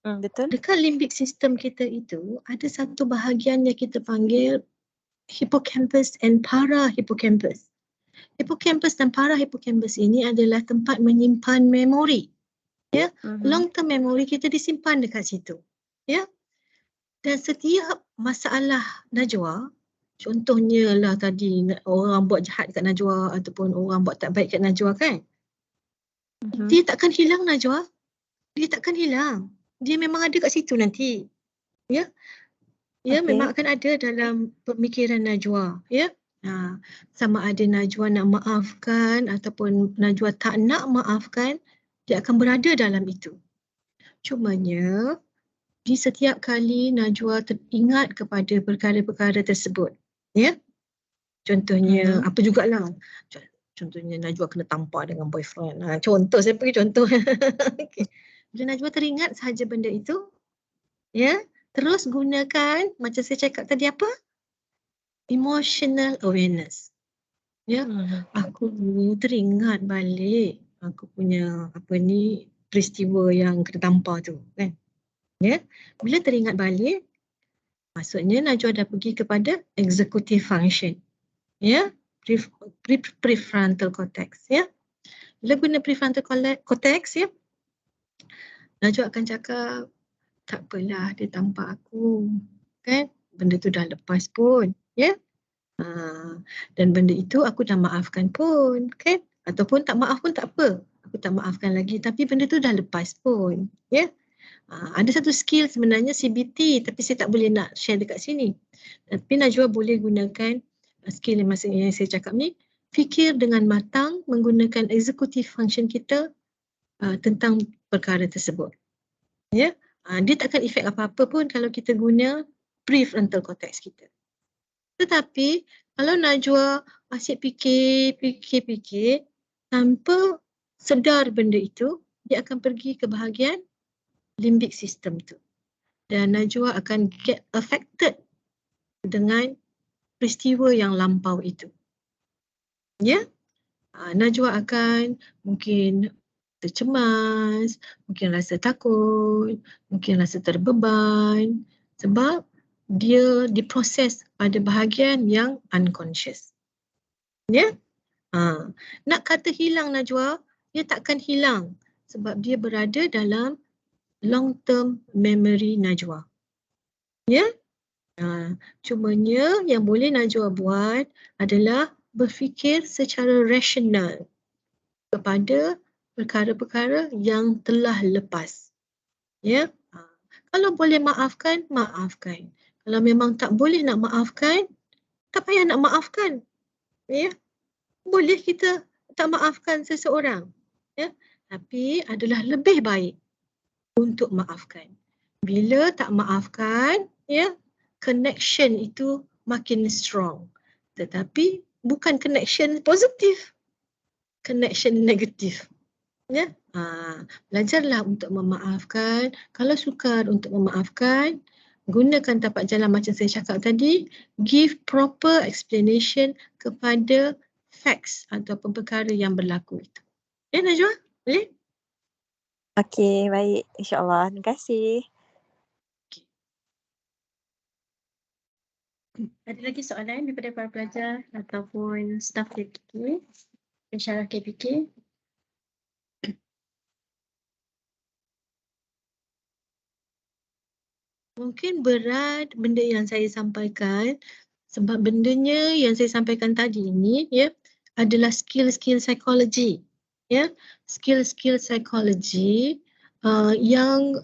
Betul. Dekat limbic system kita itu ada satu bahagian yang kita panggil hippocampus and parahippocampus. Hippocampus dan parahippocampus ini adalah tempat menyimpan memori. Ya, long term memory kita disimpan dekat situ. Ya. Dan setiap masalah Najwa, contohnya lah tadi orang buat jahat kat Najwa ataupun orang buat tak baik kat Najwa kan. Dia takkan hilang Najwa. Dia takkan hilang. Dia memang ada kat situ nanti. Ya. Ya, memang akan ada dalam pemikiran Najwa. Ya. Sama ada Najwa nak maafkan ataupun Najwa tak nak maafkan, dia akan berada dalam itu. Cumanya, di setiap kali Najwa teringat kepada perkara-perkara tersebut. Ya. Contohnya, apa jugalah. Contohnya Najwa kena tampar dengan boyfriend. Contoh, saya bagi contoh. Okay. Bila Najwa teringat sahaja benda itu, ya, terus gunakan, macam saya cakap tadi apa? Emotional awareness. Ya, aku teringat balik aku punya peristiwa yang kena tampar tu kan. Ya, bila teringat balik, maksudnya Najwa dah pergi kepada executive function. Ya, prefrontal cortex ya. Bila guna prefrontal cortex ya, Najwa akan cakap, tak apalah dia tampar aku kan, benda tu dah lepas pun ya. Dan benda itu aku dah maafkan pun kan, ataupun tak maaf pun tak apa, aku tak maafkan lagi tapi benda tu dah lepas pun ya. Ada satu skill sebenarnya CBT tapi saya tak boleh nak share dekat sini, tapi Najwa boleh gunakan skill yang saya cakap ni, fikir dengan matang menggunakan executive function kita tentang perkara tersebut. Ya, dia takkan efek apa-apa pun kalau kita guna prefrontal cortex kita. Tetapi kalau Najwa asyik fikir tanpa sedar benda itu, dia akan pergi ke bahagian limbic system tu. Dan Najwa akan get affected dengan peristiwa yang lampau itu. Ya, Najwa akan mungkin tercemas, mungkin rasa takut, mungkin rasa terbeban sebab dia diproses pada bahagian yang unconscious. Ya? Nak kata hilang Najwa, dia takkan hilang sebab dia berada dalam long term memory Najwa. Ya? Cumanya yang boleh Najwa buat adalah berfikir secara rasional kepada perkara-perkara yang telah lepas. Ya. Kalau boleh maafkan, maafkan. Kalau memang tak boleh nak maafkan, tak payah nak maafkan. Ya. Boleh kita tak maafkan seseorang. Ya. Tapi adalah lebih baik untuk maafkan. Bila tak maafkan, ya, connection itu makin strong. Tetapi bukan connection positif. Connection negatif. Ya. Belajarlah untuk memaafkan. Kalau sukar untuk memaafkan, gunakan tapak jalan macam saya cakap tadi, give proper explanation kepada facts ataupun perkara yang berlaku itu. Ya Najwa? Boleh? Okey, baik. InsyaAllah. Terima kasih. Ada lagi soalan daripada para pelajar ataupun staf KPK? Pensyarah KPK? Mungkin berat benda yang saya sampaikan sebab bendanya yang saya sampaikan tadi ni ya adalah skill-skill psikologi. Ya, skill-skill psikologi yang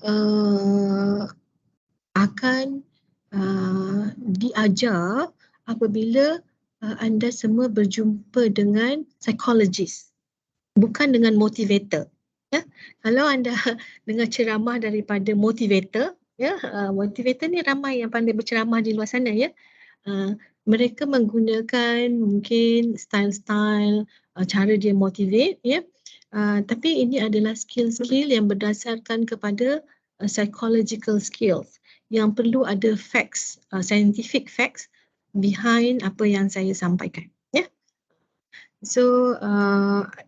akan diajar apabila anda semua berjumpa dengan psikologis, bukan dengan motivator. Ya, kalau anda dengar ceramah daripada motivator, ya, motivator ni ramai yang pandai berceramah di luar sana ya. Mereka menggunakan mungkin style-style cara dia motivate ya. Tapi ini adalah skill-skill yang berdasarkan kepada psychological skills yang perlu ada facts, scientific facts behind apa yang saya sampaikan. Ya. So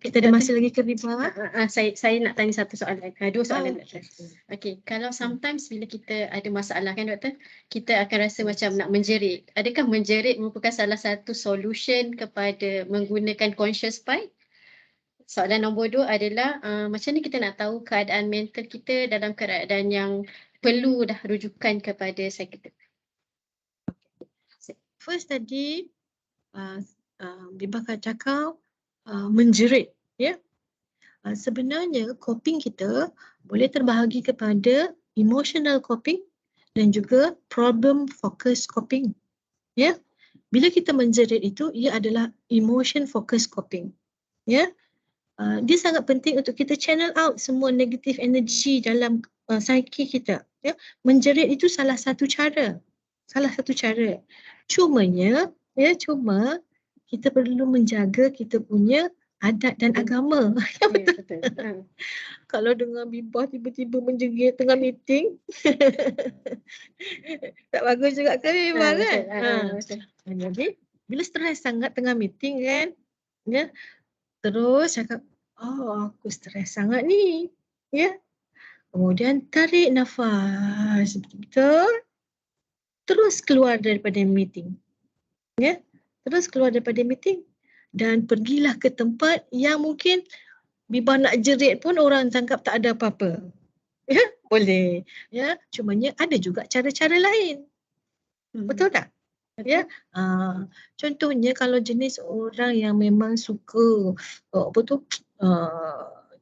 kita ada masa lagi ke Riba? Saya nak tanya satu soalan, dua soalan doktor. Okey, kalau sometimes bila kita ada masalah kan doktor, kita akan rasa macam nak menjerit. Adakah menjerit merupakan salah satu solution kepada menggunakan conscious mind? Soalan nombor 2 adalah macam ni kita nak tahu keadaan mental kita dalam keadaan yang perlu dah rujukan kepada psikiater. First tadi Biba akan cakap menjerit ya. Sebenarnya coping kita boleh terbahagi kepada emotional coping dan juga problem focus coping. Ya. Bila kita menjerit itu ia adalah emotion focus coping. Ya. Dia sangat penting untuk kita channel out semua negative energy dalam psyche kita. Ya. Menjerit itu salah satu cara. Cumanya cuma kita perlu menjaga kita punya adat dan agama. Ya betul. Kalau dengar Bibah tiba-tiba menjerit tengah meeting tak bagus juga kan Bibah kan? Jadi bila stres sangat tengah meeting kan, ya, terus cakap, aku stres sangat ni. Ya. Kemudian tarik nafas betul-betul. Terus keluar daripada meeting. Ya. Terus keluar daripada meeting dan pergilah ke tempat yang mungkin Bibah nak jerit pun orang tangkap tak ada apa-apa. Ya, boleh. Ya, cumanya ada juga cara-cara lain. Betul tak? Ya. Contohnya kalau jenis orang yang memang suka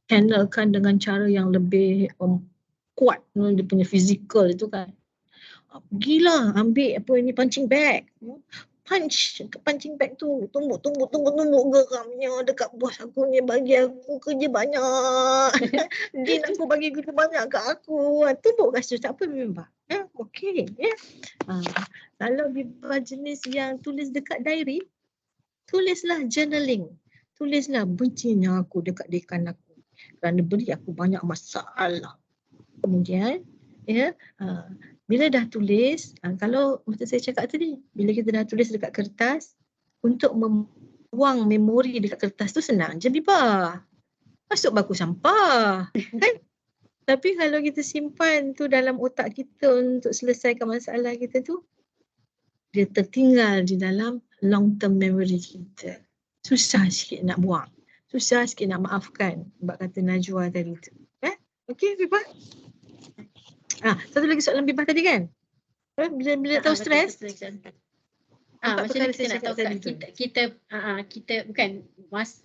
channelkan dengan cara yang lebih kuat dia punya fizikal itu kan. Pergilah ambil punching bag. Punching bag tu tumbuk geramnya dekat bos aku ni bagi aku kerja banyak. Dia nak aku bagi kerja banyak kat aku. Tumbuk kasut tak apa Bibah. Okey ya. Kalau Bibah jenis yang tulis dekat diary, tulislah journaling. Tulislah bencinya aku dekat dekan aku kerana beri aku banyak masalah. Kemudian ya, bila dah tulis, kalau macam saya cakap tadi, bila kita dah tulis dekat kertas, untuk membuang memori dekat kertas tu senang je Bibah. Masuk baku sampah. Kan? Tapi kalau kita simpan tu dalam otak kita untuk selesaikan masalah kita tu, dia tertinggal di dalam long term memory kita. Susah sikit nak buang. Susah sikit nak maafkan. Sebab kata Najwa tadi tu. Okey Bibah? Satu lagi soalan Bibah tadi kan? Bila tahu stres, nampak macam perkara ni kita saya nak tahu cakap tadi tu. kita bukan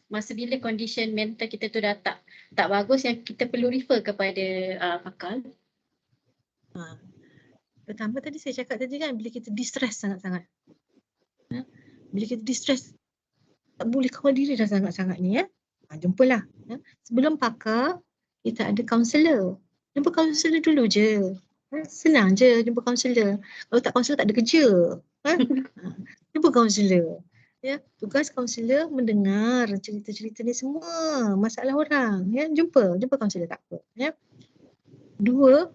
masa bila condition mental kita tu dah tak bagus, yang kita perlu refer kepada pakar. Pertama tadi saya cakap tadi kan, bila kita distress sangat-sangat. Bila kita distress, tak boleh kawal diri dah sangat-sangat ni ya. Jumpalah. Sebelum pakar, kita ada kaunselor. Jumpa kaunselor dulu je. Senang je jumpa kaunselor. Kalau tak kaunselor tak ada kerja. Jumpa kaunselor. Ya, tugas kaunselor mendengar cerita-cerita ni semua, masalah orang. Ya, jumpa kaunselor tak apa. Ya. 2,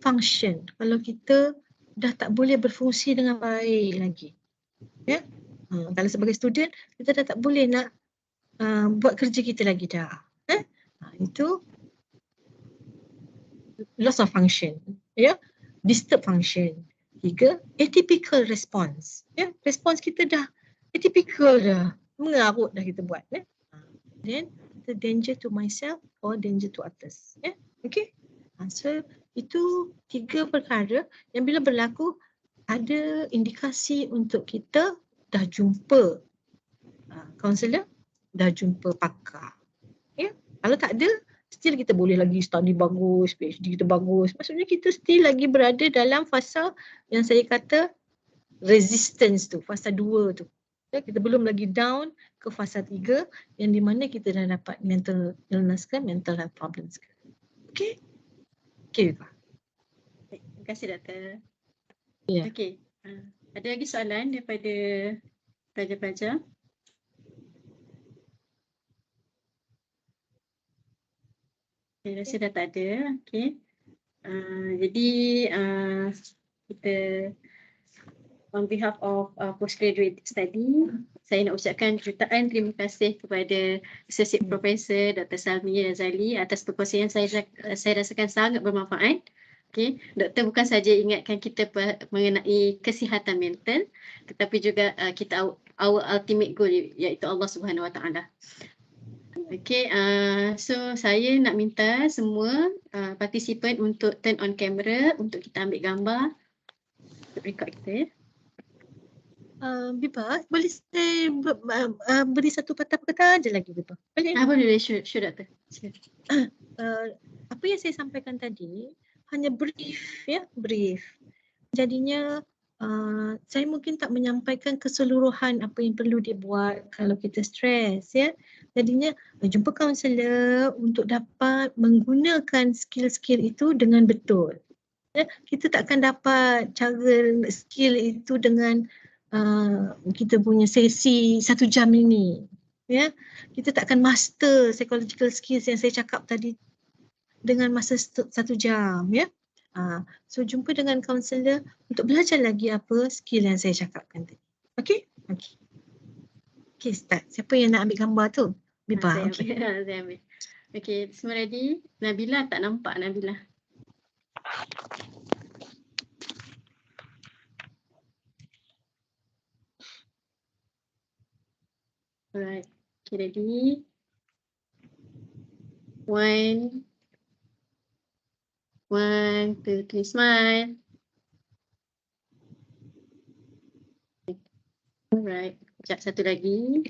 function. Kalau kita dah tak boleh berfungsi dengan baik lagi. Ya. Kalau sebagai student, kita dah tak boleh nak buat kerja kita lagi dah. Itu loss of function. Ya. Disturb function. 3, atypical response. Ya, respons kita dah atypical dah. Mengarut dah kita buat. Ya. Then, the danger to myself or danger to others. Ya. Okay. So, itu 3 perkara yang bila berlaku, ada indikasi untuk kita dah jumpa kaunselor, dah jumpa pakar. Ya. Kalau tak ada, still kita boleh lagi study bagus, PhD kita bagus. Maksudnya kita still lagi berada dalam fasa yang saya kata resistance tu, fasa 2 tu. Ya, kita belum lagi down ke fasa 3 yang di mana kita dah dapat mental illness ke, mental health problems ke. Okay? Okay, Pak. Terima kasih Doktor. Ya. Okay. Ada lagi soalan daripada pelajar-pelajar? Saya rasa dah tak ada. Okay. Jadi kita on behalf of postgraduate study, saya nak ucapkan jutaan terima kasih kepada Associate Professor Dr. Salmi Razali atas perkongsian saya rasakan sangat bermanfaat. Okay. Doktor bukan saja ingatkan kita mengenai kesihatan mental, tetapi juga kita our ultimate goal iaitu Allah Subhanahu Wa Taala. Okay, so saya nak minta semua participant untuk turn on camera untuk kita ambil gambar untuk record kita. Biba, boleh saya beri satu patah kata aja lagi, Biba? Boleh? Boleh, sure Doktor. Apa yang saya sampaikan tadi hanya brief, ya, brief. Jadinya saya mungkin tak menyampaikan keseluruhan apa yang perlu dibuat kalau kita stres, ya. Jadinya jumpa kaunselor untuk dapat menggunakan skill-skill itu dengan betul. Ya, kita tak akan dapat cara skill itu dengan kita punya sesi 1 jam ini. Ya, kita tak akan master psychological skills yang saya cakap tadi dengan masa 1 jam, ya. So jumpa dengan kaunselor untuk belajar lagi apa skill yang saya cakapkan tadi. Okey? Okey. Okey, start. Siapa yang nak ambil gambar tu? Biba. Okey. Saya ambil. Okey, semua ready? Nabila tak nampak Nabila. Alright. Okay, ready? 1, 2, 3, smile. Alright. Sekejap, satu lagi.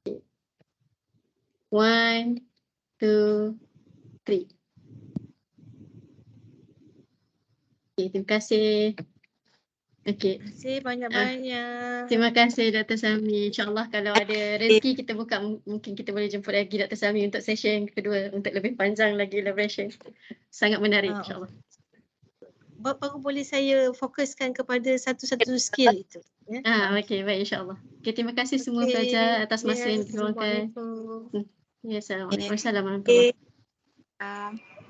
Okay. 1, 2, 3. Okay, terima kasih. Okay. Terima kasih banyak-banyak. Terima kasih Dr. Salmi. InsyaAllah kalau ada rezeki kita buka, mungkin kita boleh jemput lagi Dr. Salmi untuk session kedua untuk lebih panjang lagi elaboration. Sangat menarik insyaAllah. Baru boleh saya fokuskan kepada satu-satu skill itu. Ya? Okey, baik insyaAllah. Okay, terima kasih semua pelajar atas masa yang diluangkan. Ya, Assalamualaikum. Warahmatullahi wabarakatuh.